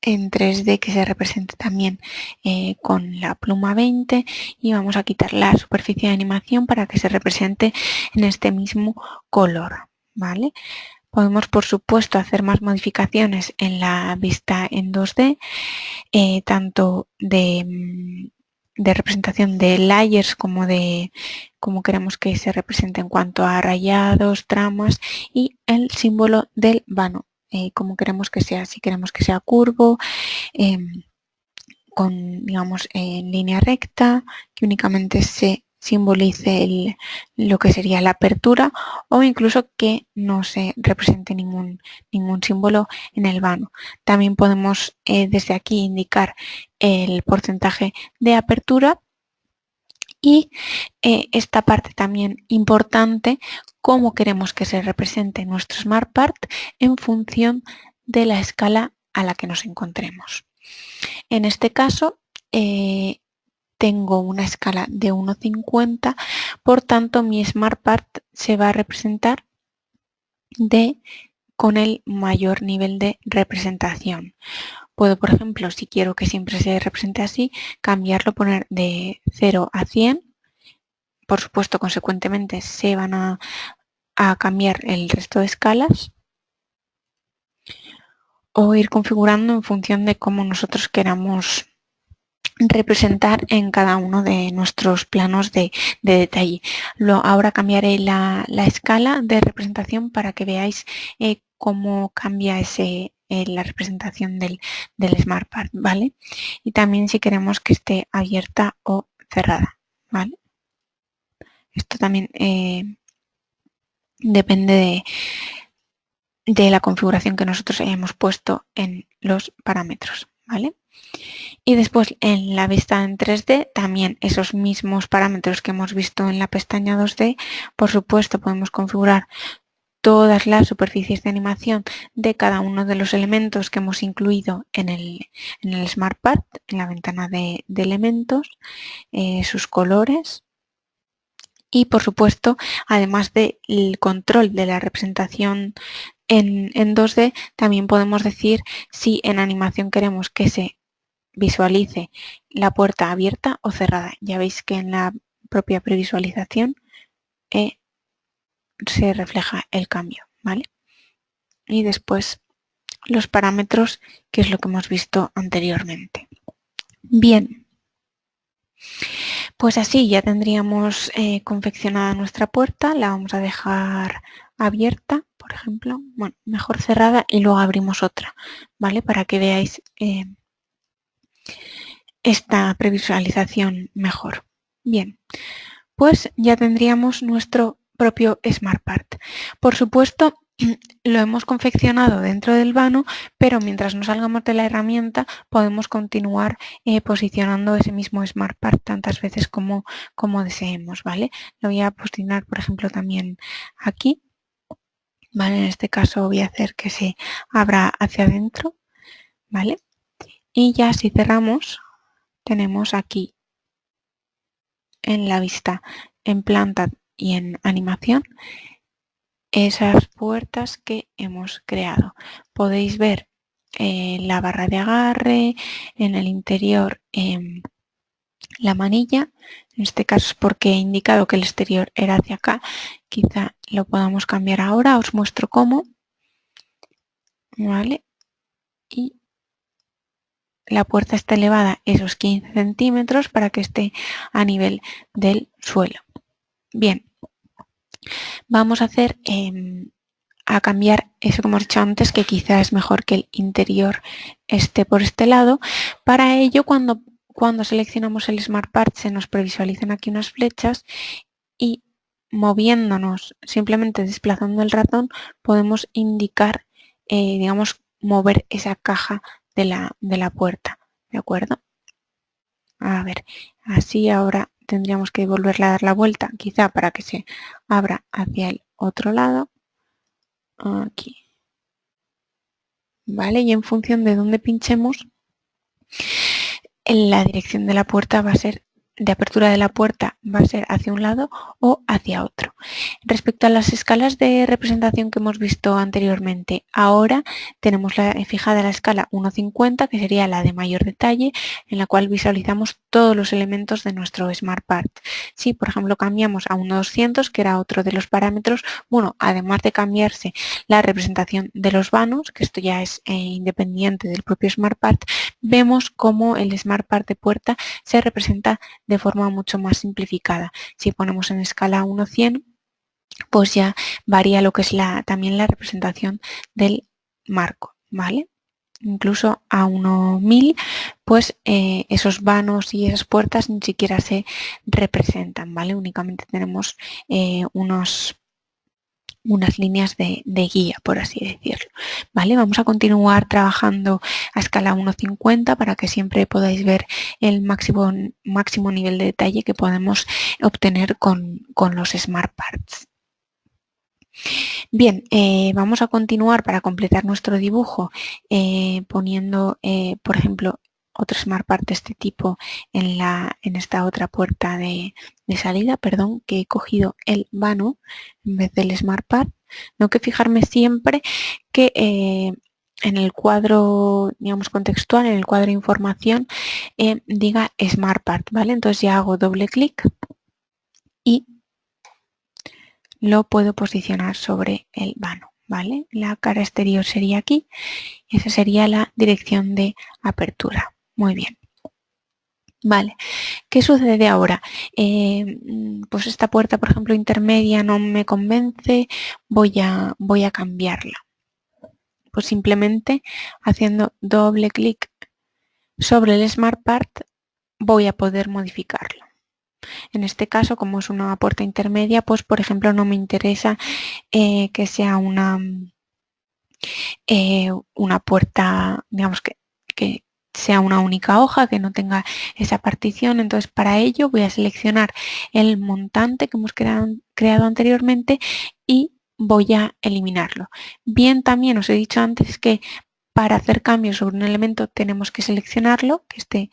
en 3D que se represente también con la pluma 20 y vamos a quitar la superficie de animación para que se represente en este mismo color, ¿vale? Podemos, por supuesto, hacer más modificaciones en la vista en 2D, tanto de de representación de layers como de cómo queremos que se represente en cuanto a rayados, tramas y el símbolo del vano, como queremos que sea, si queremos que sea curvo, con, digamos, en línea recta, que únicamente se simbolice lo que sería la apertura, o incluso que no se represente ningún símbolo en el vano. También podemos desde aquí indicar el porcentaje de apertura y esta parte también importante, cómo queremos que se represente nuestro SmartPart en función de la escala a la que nos encontremos. En este caso, tengo una escala de 1,50, por tanto mi SmartPart se va a representar con el mayor nivel de representación. Puedo, por ejemplo, si quiero que siempre se represente así, cambiarlo, poner de 0 a 100. Por supuesto, consecuentemente, se van a cambiar el resto de escalas, o ir configurando en función de cómo nosotros queramos representar en cada uno de nuestros planos de detalle. Ahora cambiaré la escala de representación para que veáis cómo cambia la representación del SmartPart, ¿vale? Y también si queremos que esté abierta o cerrada, ¿vale? Esto también depende de la configuración que nosotros hayamos puesto en los parámetros, ¿vale? Y después en la vista en 3D también esos mismos parámetros que hemos visto en la pestaña 2D. Por supuesto, podemos configurar todas las superficies de animación de cada uno de los elementos que hemos incluido en el SmartPart, en la ventana de elementos, sus colores. Y por supuesto, además del control de la representación en 2D, también podemos decir si en animación queremos que se visualice la puerta abierta o cerrada. Ya veis que en la propia previsualización se refleja el cambio, ¿vale? Y después los parámetros, que es lo que hemos visto anteriormente. Bien, pues así ya tendríamos confeccionada nuestra puerta. La vamos a dejar abierta, por ejemplo, bueno, mejor cerrada, y luego abrimos otra, ¿vale? Para que veáis esta previsualización mejor. Bien, pues ya tendríamos nuestro propio SmartPart. Por supuesto, lo hemos confeccionado dentro del vano, pero mientras no salgamos de la herramienta podemos continuar posicionando ese mismo SmartPart tantas veces como deseemos, ¿vale? Lo voy a posicionar, por ejemplo, también aquí, ¿vale? En este caso voy a hacer que se abra hacia adentro, ¿vale? Y ya si cerramos, tenemos aquí en la vista en planta y en animación esas puertas que hemos creado. Podéis ver la barra de agarre, en el interior la manilla. En este caso es porque he indicado que el exterior era hacia acá. Quizá lo podamos cambiar ahora, os muestro cómo. ¿Vale? Y la puerta está elevada esos 15 centímetros para que esté a nivel del suelo. Bien, vamos a hacer a cambiar eso que hemos dicho antes, que quizá es mejor que el interior esté por este lado. Para ello, cuando seleccionamos el SmartPart, se nos previsualizan aquí unas flechas y moviéndonos, simplemente desplazando el ratón, podemos indicar, digamos, mover esa caja de la puerta, ¿de acuerdo? A ver, así ahora tendríamos que volverle a dar la vuelta, quizá para que se abra hacia el otro lado. Aquí. ¿Vale? Y en función de dónde pinchemos, la dirección de la puerta va a ser de apertura de la puerta va a ser hacia un lado o hacia otro. Respecto a las escalas de representación que hemos visto anteriormente, ahora tenemos fijada la escala 1.50, que sería la de mayor detalle, en la cual visualizamos todos los elementos de nuestro SmartPart. Si, por ejemplo, cambiamos a 1.200, que era otro de los parámetros, bueno, además de cambiarse la representación de los vanos, que esto ya es independiente del propio SmartPart, vemos cómo el SmartPart de puerta se representa de forma mucho más simplificada. Si ponemos en escala 1.100, pues ya varía lo que es también la representación del marco, ¿vale? Incluso a 1.1000, pues esos vanos y esas puertas ni siquiera se representan, ¿vale? Únicamente tenemos unas líneas de guía, por así decirlo. ¿Vale? Vamos a continuar trabajando a escala 1.50 para que siempre podáis ver el máximo nivel de detalle que podemos obtener con los SmartParts. Bien, vamos a continuar para completar nuestro dibujo poniendo, por ejemplo, otro SmartPart de este tipo en esta otra puerta de salida, perdón, que he cogido el vano en vez del SmartPart. Tengo que fijarme siempre que en el cuadro, digamos, contextual, en el cuadro de información, diga SmartPart, ¿vale? Entonces ya hago doble clic y lo puedo posicionar sobre el vano, ¿vale? La cara exterior sería aquí y esa sería la dirección de apertura. Muy bien. Vale, ¿qué sucede ahora? Pues esta puerta, por ejemplo, intermedia no me convence, voy a cambiarla. Pues simplemente haciendo doble clic sobre el SmartPart voy a poder modificarlo. En este caso, como es una puerta intermedia, pues por ejemplo no me interesa que sea una puerta, digamos que sea una única hoja, que no tenga esa partición. Entonces para ello voy a seleccionar el montante que hemos creado anteriormente y voy a eliminarlo. Bien, también os he dicho antes que para hacer cambios sobre un elemento tenemos que seleccionarlo, que esté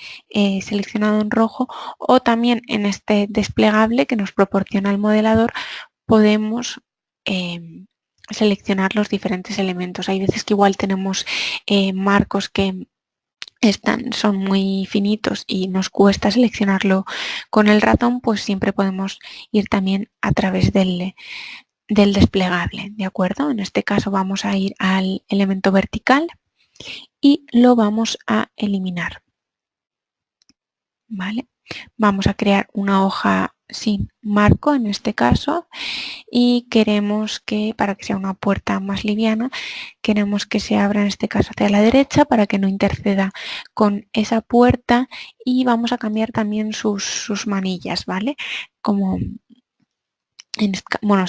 seleccionado en rojo, o también en este desplegable que nos proporciona el modelador podemos seleccionar los diferentes elementos. Hay veces que igual tenemos marcos que son muy finitos y nos cuesta seleccionarlo con el ratón, pues siempre podemos ir también a través del desplegable, ¿de acuerdo? En este caso vamos a ir al elemento vertical y lo vamos a eliminar, ¿vale? Vamos a crear una hoja sin marco en este caso y queremos que, para que sea una puerta más liviana, queremos que se abra en este caso hacia la derecha para que no interceda con esa puerta y vamos a cambiar también sus manillas, ¿vale? Como bueno,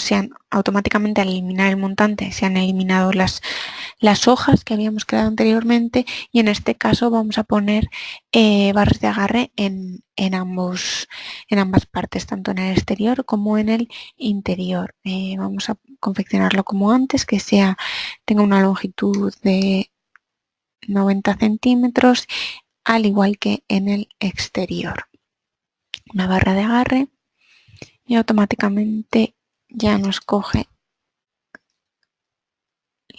automáticamente al eliminar el montante se han eliminado las hojas que habíamos creado anteriormente y en este caso vamos a poner barras de agarre en ambas partes, tanto en el exterior como en el interior. Vamos a confeccionarlo como antes, que tenga una longitud de 90 centímetros, al igual que en el exterior. Una barra de agarre y automáticamente ya nos coge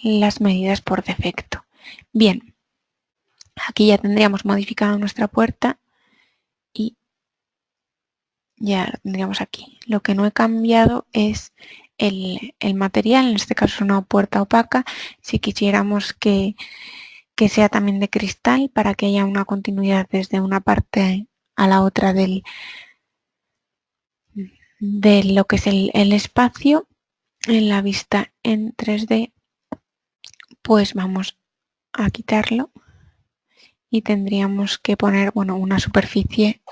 las medidas por defecto. Bien, aquí ya tendríamos modificado nuestra puerta y ya lo tendríamos aquí. Lo que no he cambiado es el material, en este caso es una puerta opaca. Si quisiéramos que sea también de cristal para que haya una continuidad desde una parte a la otra de lo que es el espacio en la vista en 3D, pues vamos a quitarlo y tendríamos que poner, bueno, una superficie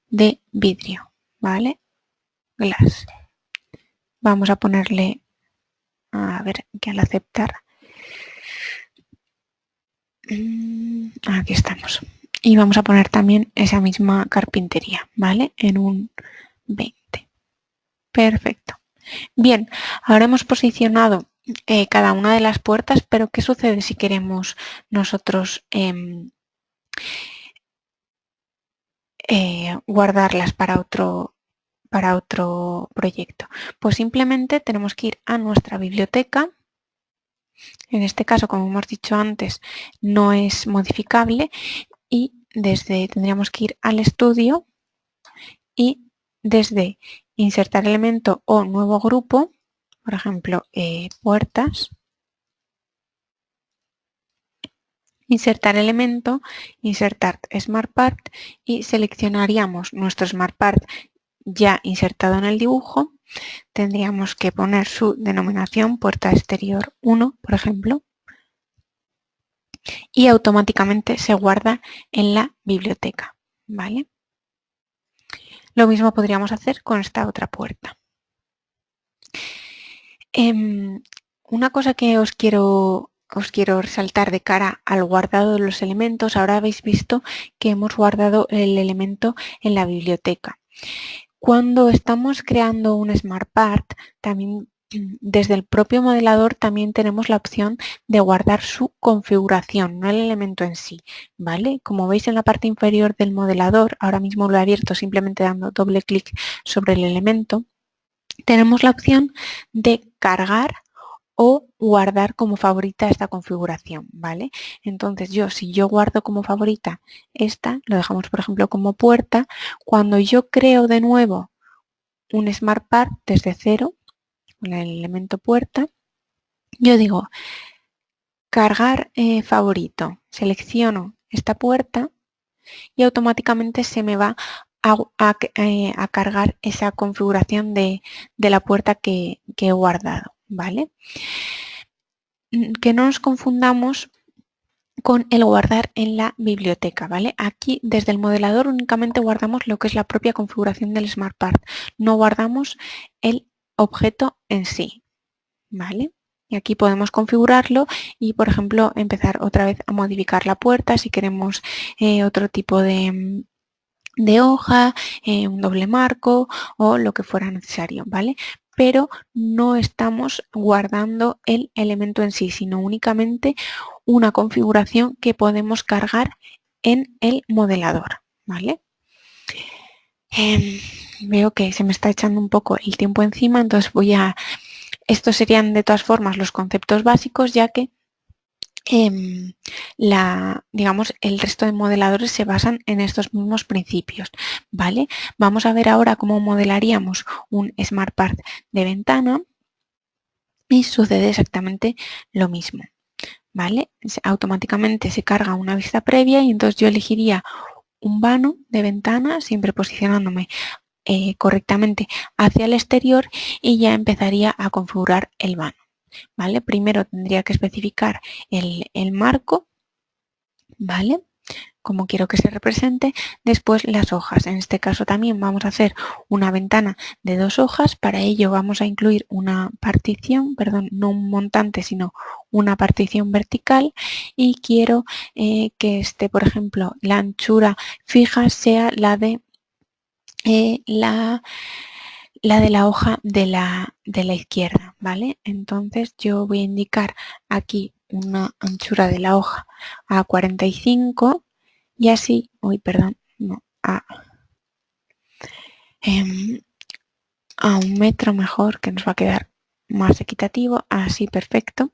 de vidrio, ¿vale? Glass. Vamos a ponerle, a ver, que al aceptar, aquí estamos. Y vamos a poner también esa misma carpintería, ¿vale? En un 20. Perfecto. Bien, ahora hemos posicionado cada una de las puertas, pero ¿qué sucede si queremos nosotros guardarlas para otro proyecto? Pues simplemente tenemos que ir a nuestra biblioteca. En este caso, como hemos dicho antes, no es modificable y tendríamos que ir al estudio y desde insertar elemento o nuevo grupo, por ejemplo, puertas, insertar elemento, insertar Smart Part y seleccionaríamos nuestro Smart Part ya insertado en el dibujo. Tendríamos que poner su denominación puerta exterior 1, por ejemplo, y automáticamente se guarda en la biblioteca, ¿vale? Lo mismo podríamos hacer con esta otra puerta. Una cosa que os quiero resaltar de cara al guardado de los elementos, ahora habéis visto que hemos guardado el elemento en la biblioteca. Cuando estamos creando un Smart Part, también desde el propio modelador también tenemos la opción de guardar su configuración, no el elemento en sí, ¿vale? Como veis en la parte inferior del modelador, ahora mismo lo he abierto simplemente dando doble clic sobre el elemento, tenemos la opción de cargar o guardar como favorita esta configuración, ¿vale? Entonces si yo guardo como favorita esta, lo dejamos por ejemplo como puerta, cuando yo creo de nuevo un Smart Part desde cero, con el elemento puerta, yo digo cargar favorito, selecciono esta puerta y automáticamente se me va a cargar esa configuración de la puerta que he guardado, ¿vale? Que no nos confundamos con el guardar en la biblioteca, ¿vale? Aquí desde el modelador únicamente guardamos lo que es la propia configuración del Smart Part, no guardamos el objeto en sí, ¿vale? Y aquí podemos configurarlo y, por ejemplo, empezar otra vez a modificar la puerta si queremos otro tipo de hoja, un doble marco o lo que fuera necesario, ¿vale? Pero no estamos guardando el elemento en sí, sino únicamente una configuración que podemos cargar en el modelador, ¿vale? Veo que se me está echando un poco el tiempo encima, entonces estos serían de todas formas los conceptos básicos, ya que digamos, el resto de modeladores se basan en estos mismos principios, ¿vale? Vamos a ver ahora cómo modelaríamos un Smart Part de ventana y sucede exactamente lo mismo, ¿vale? Automáticamente se carga una vista previa y entonces yo elegiría un vano de ventana, siempre posicionándome correctamente hacia el exterior y ya empezaría a configurar el vano. ¿Vale? Primero tendría que especificar el marco, ¿vale? Como quiero que se represente, después las hojas. En este caso también vamos a hacer una ventana de 2 hojas, para ello vamos a incluir una partición, perdón, no un montante, sino una partición vertical y quiero que esté, por ejemplo, la anchura fija sea la de la hoja de la izquierda, ¿vale? Entonces yo voy a indicar aquí una anchura de la hoja a 45 y así, a 1 metro mejor, que nos va a quedar más equitativo, así perfecto.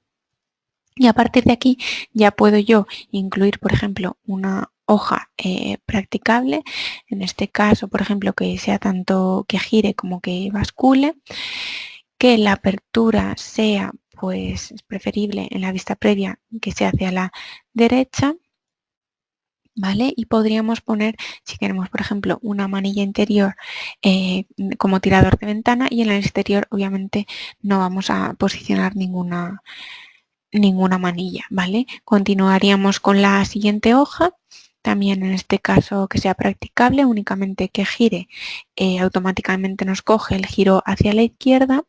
Y a partir de aquí ya puedo yo incluir, por ejemplo, una hoja practicable, en este caso, por ejemplo, que sea tanto que gire como que bascule, que la apertura sea, pues, es preferible en la vista previa que sea hacia la derecha, ¿vale? Y podríamos poner, si queremos, por ejemplo, una manilla interior como tirador de ventana y en el exterior, obviamente, no vamos a posicionar ninguna manilla, ¿vale? Continuaríamos con la siguiente hoja, también en este caso que sea practicable, únicamente que gire, automáticamente nos coge el giro hacia la izquierda.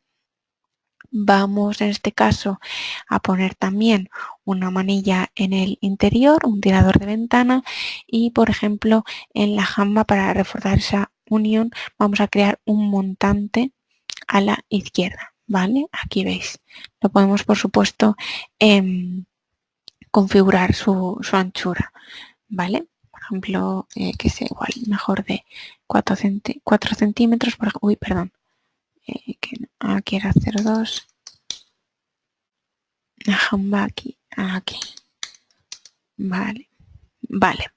Vamos en este caso a poner también una manilla en el interior, un tirador de ventana y, por ejemplo, en la jamba, para reforzar esa unión, vamos a crear un montante a la izquierda, ¿vale? Aquí veis. Lo podemos, por supuesto, configurar su anchura, ¿vale? Por ejemplo, que sea igual, mejor de 4 centímetros, uy, perdón, aquí era 0,2, aquí, vale, vale.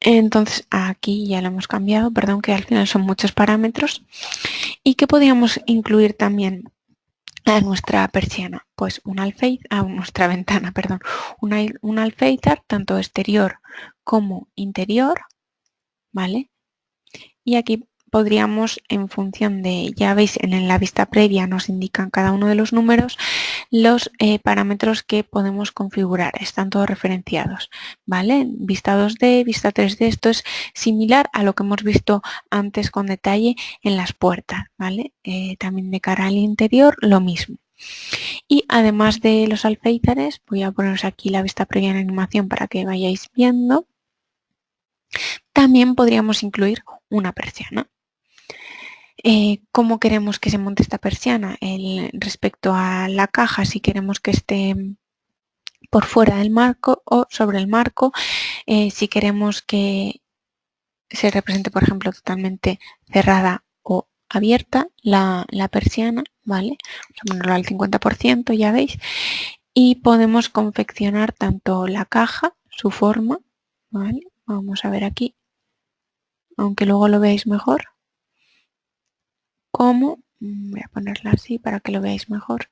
Entonces aquí ya lo hemos cambiado, perdón, que al final son muchos parámetros. ¿Y qué podríamos incluir también a nuestra persiana? Pues a nuestra ventana, perdón, un alféizar tanto exterior como interior, ¿vale? Y aquí podríamos, en función de, ya veis, en la vista previa nos indican cada uno de los números, los parámetros que podemos configurar. Están todos referenciados, ¿vale? Vista 2D, vista 3D, esto es similar a lo que hemos visto antes con detalle en las puertas, ¿vale? También de cara al interior, lo mismo. Y además de los alféizares, voy a poneros aquí la vista previa en animación para que vayáis viendo, también podríamos incluir una persiana. ¿Cómo queremos que se monte esta persiana? Respecto a la caja, si queremos que esté por fuera del marco o sobre el marco, si queremos que se represente, por ejemplo, totalmente cerrada o abierta la persiana, ¿vale? Vamos a ponerlo al 50%, ya veis. Y podemos confeccionar tanto la caja, su forma, ¿vale? Vamos a ver aquí, aunque luego lo veáis mejor. Como, voy a ponerla así para que lo veáis mejor.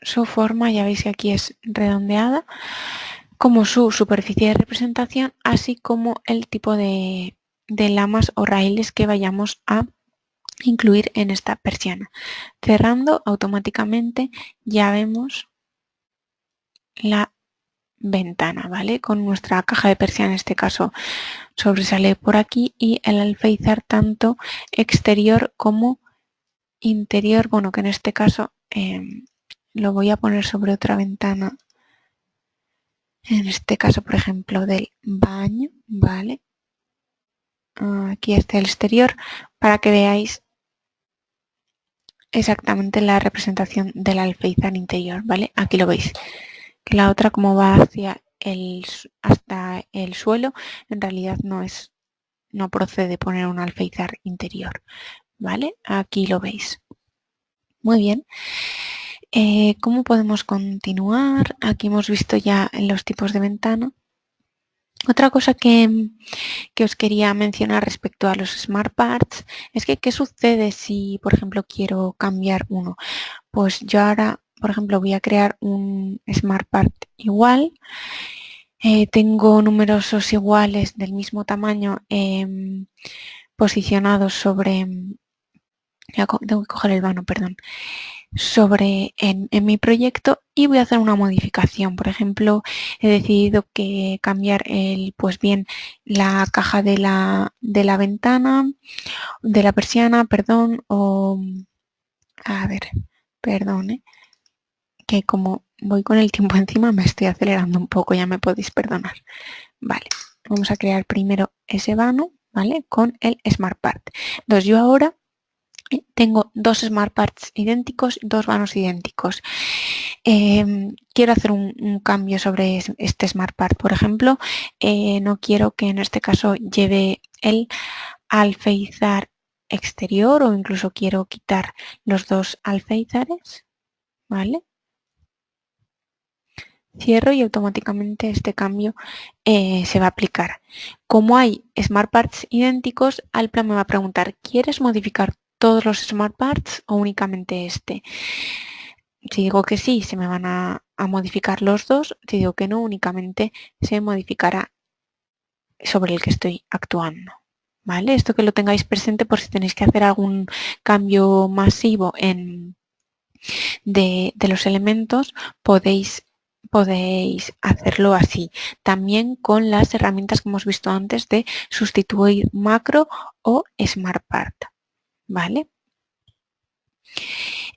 Su forma, ya veis que aquí es redondeada, como su superficie de representación, así como el tipo de lamas o raíles que vayamos a incluir en esta persiana. Cerrando automáticamente ya vemos la ventana, ¿vale? Con nuestra caja de persiana, en este caso, sobresale por aquí, y el alféizar tanto exterior como interior, bueno, que en este caso lo voy a poner sobre otra ventana, en este caso, por ejemplo, del baño, ¿vale? Aquí está el exterior, para que veáis exactamente la representación del alféizar interior, ¿vale? Aquí lo veis, que la otra, como va hasta el suelo, en realidad no procede poner un alféizar interior, ¿vale? Aquí lo veis. Muy bien. ¿Cómo podemos continuar? Aquí hemos visto ya los tipos de ventana. Otra cosa que os quería mencionar respecto a los Smart Parts es que ¿qué sucede si, por ejemplo, quiero cambiar uno? Pues yo ahora, por ejemplo, voy a crear un Smart Part igual. Tengo numerosos iguales del mismo tamaño posicionados sobre... tengo que coger el vano, perdón. En mi proyecto, y voy a hacer una modificación. Por ejemplo, he decidido que cambiar pues bien, la caja de la ventana, de la persiana, perdón, o a ver, perdón, que como voy con el tiempo encima me estoy acelerando un poco, ya me podéis perdonar. Vale, vamos a crear primero ese vano, ¿vale? Con el Smart Part. Entonces yo ahora tengo dos Smart Parts idénticos, dos vanos idénticos. Quiero hacer un cambio sobre este Smart Part. Por ejemplo, no quiero que en este caso lleve el alféizar exterior, o incluso quiero quitar los dos alféizares, ¿vale? Cierro y automáticamente este cambio se va a aplicar. Como hay Smart Parts idénticos, Alplan me va a preguntar, ¿quieres modificar todos los Smart Parts o únicamente este? Si digo que sí, se me van a modificar los dos. Si digo que no, únicamente se modificará sobre el que estoy actuando. ¿Vale? Esto que lo tengáis presente por si tenéis que hacer algún cambio masivo de los elementos, podéis hacerlo así. También con las herramientas que hemos visto antes de sustituir macro o Smart Part. ¿Vale?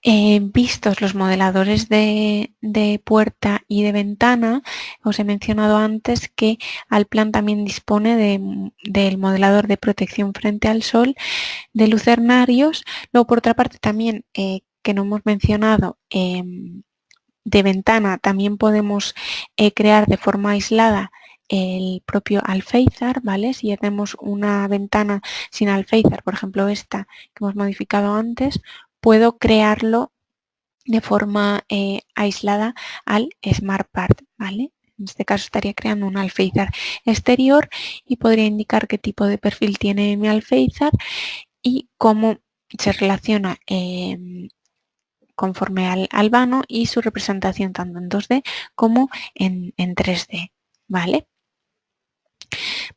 Vistos los modeladores de puerta y de ventana, os he mencionado antes que Alplan también dispone del modelador de protección frente al sol, de lucernarios. Luego, por otra parte, también que no hemos mencionado, de ventana también podemos crear de forma aislada el propio alféizar, ¿vale? Si ya tenemos una ventana sin alféizar, por ejemplo esta que hemos modificado antes, puedo crearlo de forma aislada al Smart Part, ¿vale? En este caso estaría creando un alféizar exterior y podría indicar qué tipo de perfil tiene mi alféizar y cómo se relaciona conforme al vano y su representación tanto en 2D como en 3D, ¿vale?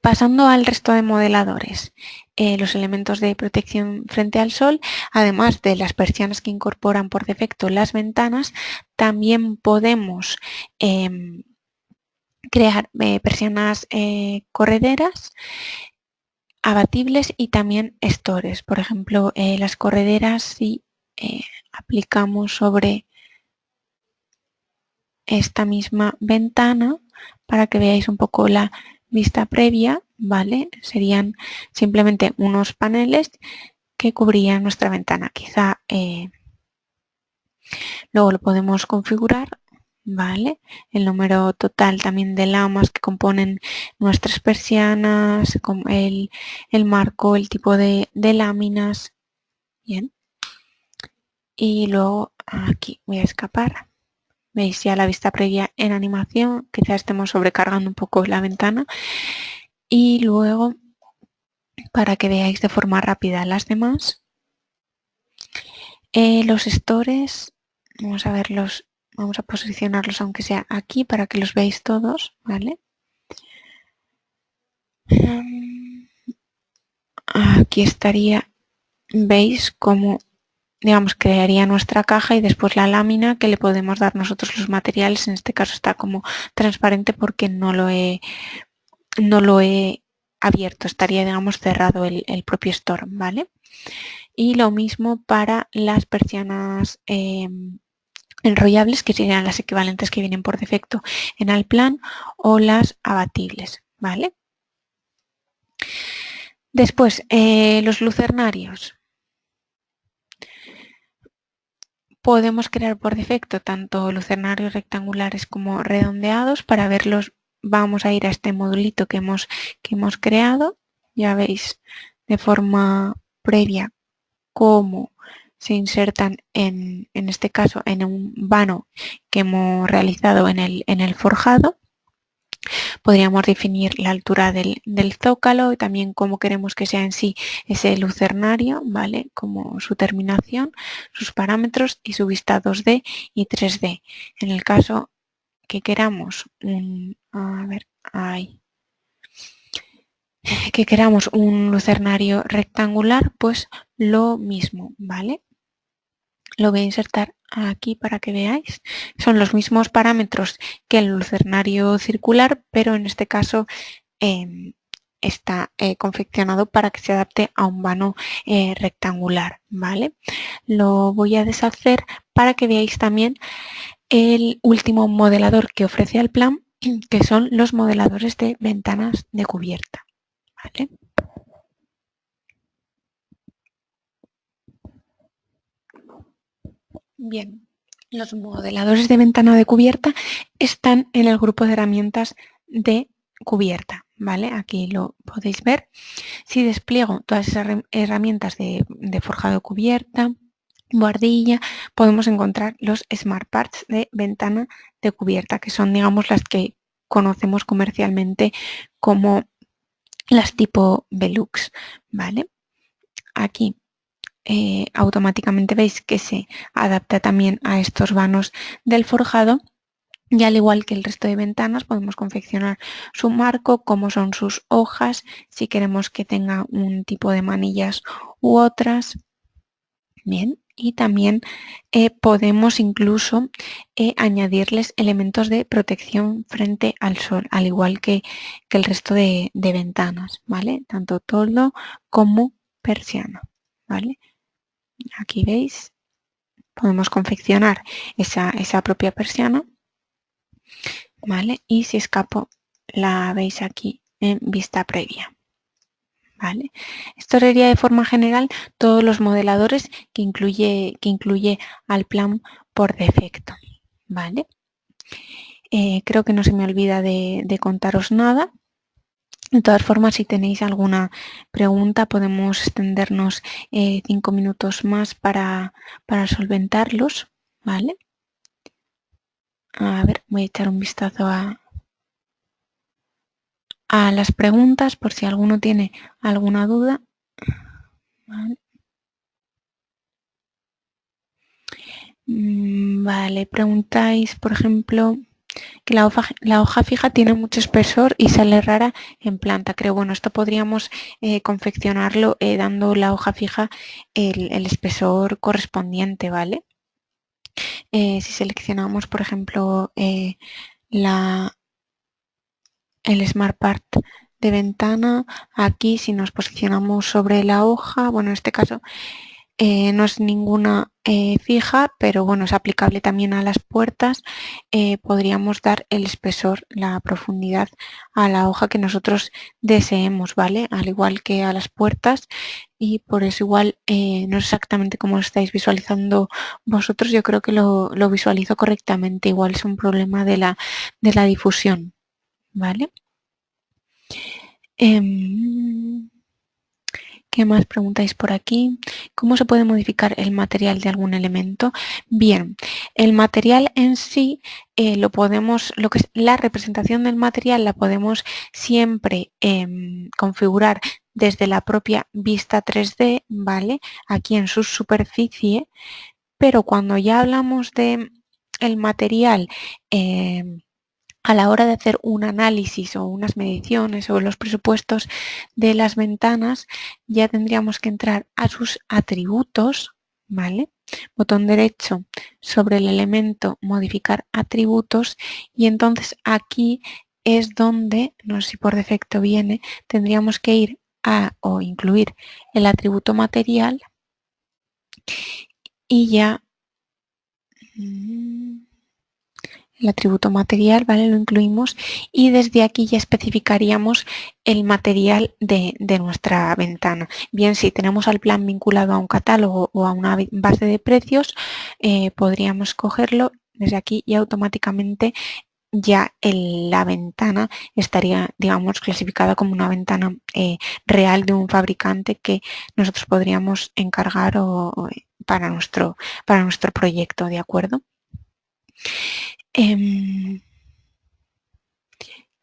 Pasando al resto de modeladores, los elementos de protección frente al sol, además de las persianas que incorporan por defecto las ventanas, también podemos crear persianas correderas, abatibles y también stores. Por ejemplo, las correderas si aplicamos sobre esta misma ventana para que veáis un poco la vista previa, ¿vale? Serían simplemente unos paneles que cubrían nuestra ventana. Quizá luego lo podemos configurar, ¿vale? El número total también de lamas que componen nuestras persianas, el marco, el tipo de láminas. Bien. Y luego aquí voy a escapar. Veis ya la vista previa en animación, quizás estemos sobrecargando un poco la ventana. Y luego, para que veáis de forma rápida las demás, los stores, vamos a verlos, vamos a posicionarlos aunque sea aquí para que los veáis todos, ¿vale? Aquí estaría, veis cómo, digamos, crearía nuestra caja y después la lámina que le podemos dar nosotros los materiales. En este caso está como transparente porque no lo he abierto, estaría, digamos, cerrado el propio store, ¿vale? Y lo mismo para las persianas enrollables, que serían las equivalentes que vienen por defecto en Allplan, o las abatibles, ¿vale? Después, los lucernarios. Podemos crear por defecto tanto lucernarios rectangulares como redondeados. Para verlos vamos a ir a este modulito que hemos creado. Ya veis de forma previa cómo se insertan en este caso en un vano que hemos realizado en el forjado. Podríamos definir la altura del zócalo y también cómo queremos que sea en sí ese lucernario, ¿vale? Como su terminación, sus parámetros y su vista 2D y 3D. En el caso que queramos que queramos un lucernario rectangular, pues lo mismo, ¿vale? Lo voy a insertar aquí para que veáis. Son los mismos parámetros que el lucernario circular, pero en este caso está confeccionado para que se adapte a un vano rectangular, ¿vale? Lo voy a deshacer para que veáis también el último modelador que ofrece Allplan, que son los modeladores de ventanas de cubierta, ¿vale? Bien, los modeladores de ventana de cubierta están en el grupo de herramientas de cubierta, ¿vale? Aquí lo podéis ver. Si despliego todas esas herramientas de forjado de cubierta, buhardilla, podemos encontrar los Smart Parts de ventana de cubierta, que son, digamos, las que conocemos comercialmente como las tipo Velux, ¿vale? Aquí automáticamente veis que se adapta también a estos vanos del forjado y al igual que el resto de ventanas podemos confeccionar su marco, cómo son sus hojas, si queremos que tenga un tipo de manillas u otras. Bien, y también podemos incluso añadirles elementos de protección frente al sol, al igual que el resto de ventanas, ¿vale? Tanto toldo como persiana, ¿vale? Aquí veis, podemos confeccionar esa propia persiana, ¿vale? Y si escapo, la veis aquí en vista previa, ¿vale? Esto sería de forma general todos los modeladores que incluye Allplan por defecto, ¿vale? Creo que no se me olvida de contaros nada. De todas formas, si tenéis alguna pregunta, podemos extendernos 5 minutos más para solventarlos, ¿vale? A ver, voy a echar un vistazo a las preguntas por si alguno tiene alguna duda. Vale, vale, preguntáis, por ejemplo, que la hoja fija tiene mucho espesor y sale rara en planta. Creo, bueno, esto podríamos confeccionarlo dando la hoja fija el espesor correspondiente, ¿vale? Si seleccionamos, por ejemplo, el Smart Part de ventana, aquí si nos posicionamos sobre la hoja, bueno, en este caso no es ninguna fija, pero bueno, es aplicable también a las puertas. Podríamos dar el espesor, la profundidad a la hoja que nosotros deseemos, ¿vale? Al igual que a las puertas, y por eso igual no es exactamente como lo estáis visualizando vosotros, yo creo que lo visualizo correctamente, igual es un problema de la difusión, ¿vale? ¿Qué más preguntáis por aquí? ¿Cómo se puede modificar el material de algún elemento? Bien, el material en sí lo que es la representación del material la podemos siempre configurar desde la propia vista 3D, ¿vale? Aquí en su superficie, pero cuando ya hablamos de el material a la hora de hacer un análisis o unas mediciones o los presupuestos de las ventanas, ya tendríamos que entrar a sus atributos, ¿vale? Botón derecho sobre el elemento modificar atributos, y entonces aquí es donde, no sé si por defecto viene, tendríamos que ir a o incluir el atributo material y ya el atributo material, ¿vale? Lo incluimos y desde aquí ya especificaríamos el material de nuestra ventana. Bien, si tenemos al plan vinculado a un catálogo o a una base de precios, podríamos cogerlo desde aquí y automáticamente ya la ventana estaría, digamos, clasificada como una ventana real de un fabricante que nosotros podríamos encargar para nuestro proyecto, ¿de acuerdo?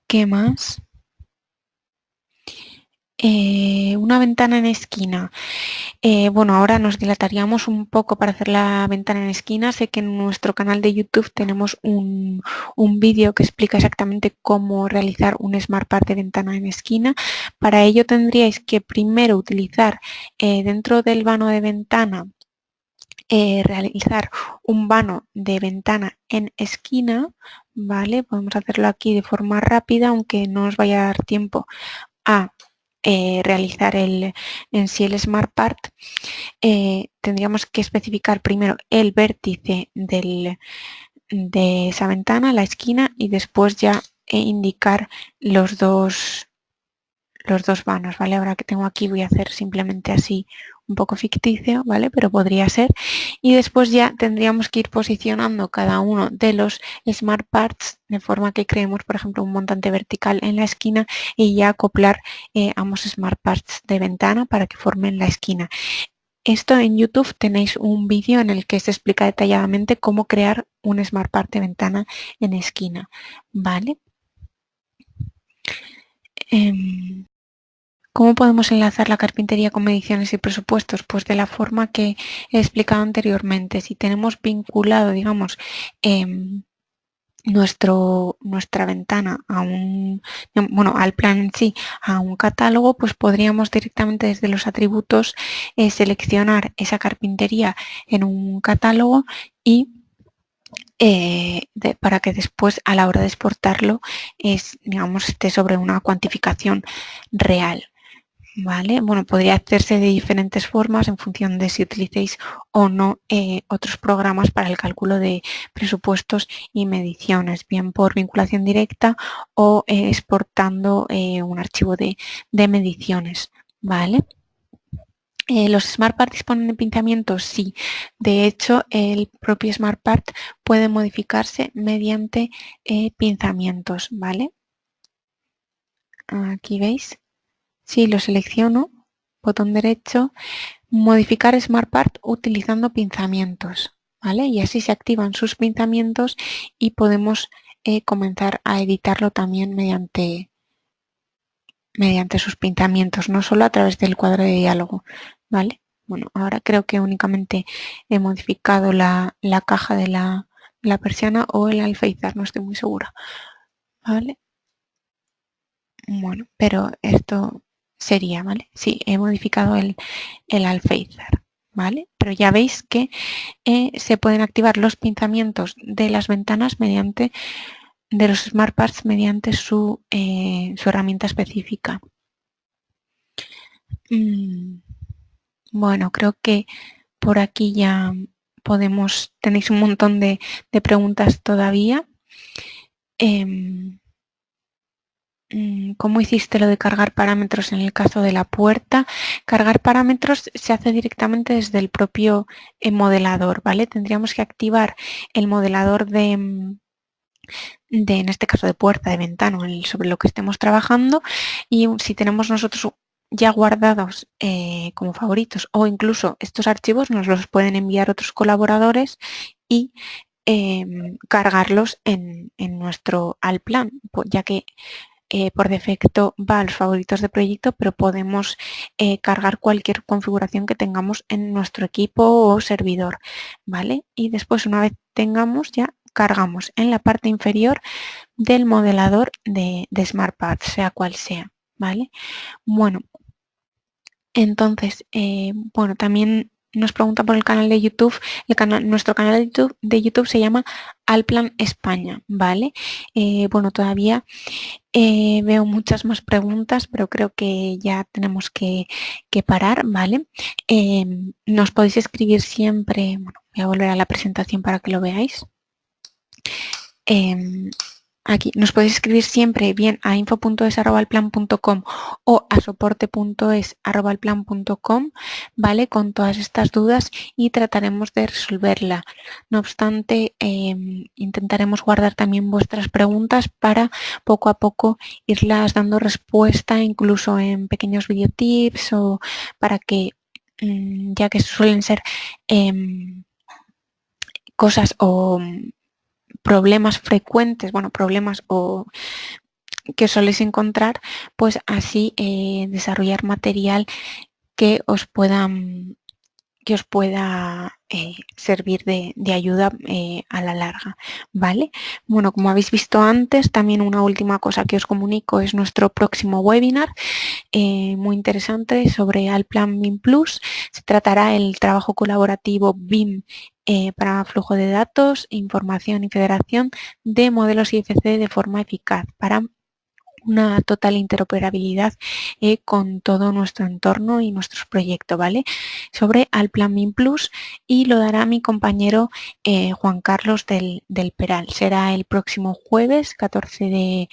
¿Qué más? Una ventana en esquina. Bueno, ahora nos dilataríamos un poco para hacer la ventana en esquina. Sé que en nuestro canal de YouTube tenemos un vídeo que explica exactamente cómo realizar un Smart Part de ventana en esquina. Para ello tendríais que primero utilizar dentro del vano de ventana, realizar un vano de ventana en esquina, ¿vale? Podemos hacerlo aquí de forma rápida, aunque no os vaya a dar tiempo a realizar en sí el Smart Part. Tendríamos que especificar primero el vértice de esa ventana, la esquina, y después ya indicar los dos vanos, ¿vale? Ahora que tengo aquí voy a hacer simplemente así un poco ficticio, ¿vale? Pero podría ser. Y después ya tendríamos que ir posicionando cada uno de los Smart Parts de forma que creemos, por ejemplo, un montante vertical en la esquina y ya acoplar ambos Smart Parts de ventana para que formen la esquina. Esto en YouTube tenéis un vídeo en el que se explica detalladamente cómo crear un Smart Part de ventana en esquina, ¿vale? ¿Cómo podemos enlazar la carpintería con mediciones y presupuestos? Pues de la forma que he explicado anteriormente. Si tenemos vinculado, digamos, nuestra ventana al plan en sí, a un catálogo, pues podríamos directamente desde los atributos seleccionar esa carpintería en un catálogo y para que después a la hora de exportarlo esté sobre una cuantificación real. ¿Vale? Bueno, podría hacerse de diferentes formas en función de si utilicéis o no otros programas para el cálculo de presupuestos y mediciones, bien por vinculación directa o exportando un archivo de mediciones, ¿vale? ¿Los SmartPart disponen de pinzamientos? Sí. De hecho, el propio SmartPart puede modificarse mediante pinzamientos, ¿vale? Aquí veis. Si lo selecciono, botón derecho, modificar SmartPart utilizando pinzamientos, ¿vale? Y así se activan sus pinzamientos y podemos comenzar a editarlo también mediante sus pinzamientos, no solo a través del cuadro de diálogo, ¿vale? Bueno, ahora creo que únicamente he modificado la caja de la persiana o el alféizar, no estoy muy segura, ¿vale? Bueno, pero esto sería, ¿vale? Sí, he modificado el alféizar, ¿vale? Pero ya veis que se pueden activar los pinzamientos de las ventanas de los SmartParts mediante su herramienta específica. Bueno, creo que por aquí ya tenéis un montón de preguntas todavía. ¿Cómo hiciste lo de cargar parámetros en el caso de la puerta? Cargar parámetros se hace directamente desde el propio modelador, ¿vale? Tendríamos que activar el modelador en este caso de puerta, de ventana, sobre lo que estemos trabajando, y si tenemos nosotros ya guardados como favoritos o incluso estos archivos nos los pueden enviar otros colaboradores y cargarlos en nuestro Alplan, ya que por defecto va a los favoritos de proyecto, pero podemos cargar cualquier configuración que tengamos en nuestro equipo o servidor, ¿vale? Y después, una vez tengamos, ya cargamos en la parte inferior del modelador de SmartPart, sea cual sea, ¿vale? Bueno, entonces, bueno, también nos pregunta por el canal de YouTube. Nuestro canal de YouTube se llama Alplan España, ¿vale? Bueno, todavía veo muchas más preguntas, pero creo que ya tenemos que parar, ¿vale? Nos podéis escribir siempre, bueno, voy a volver a la presentación para que lo veáis. Aquí nos podéis escribir siempre bien a info.es@alplan.com o a soporte.es@alplan.com, ¿vale? Con todas estas dudas y trataremos de resolverla. No obstante, intentaremos guardar también vuestras preguntas para poco a poco irlas dando respuesta, incluso en pequeños videotips o para que, ya que suelen ser cosas o problemas frecuentes, bueno, problemas o que soléis encontrar, pues así desarrollar material que os pueda servir de ayuda a la larga, ¿vale? Bueno, como habéis visto antes, también una última cosa que os comunico es nuestro próximo webinar, muy interesante, sobre Alplan BIM Plus. Se tratará el trabajo colaborativo BIM para flujo de datos, información y federación de modelos IFC de forma eficaz para una total interoperabilidad con todo nuestro entorno y nuestros proyectos, ¿vale? Sobre Alplan BIM Plus, y lo dará mi compañero Juan Carlos del Peral. Será el próximo jueves 14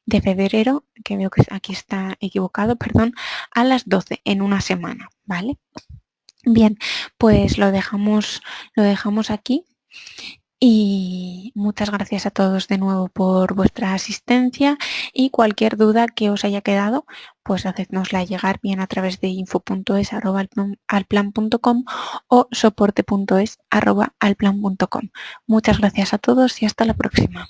de febrero, que veo que aquí está equivocado, perdón, a las 12, en una semana, ¿vale? Bien, pues lo dejamos aquí. Y muchas gracias a todos de nuevo por vuestra asistencia, y cualquier duda que os haya quedado, pues hacednosla llegar bien a través de info.es@alplan.com o soporte.es@alplan.com. Muchas gracias a todos y hasta la próxima.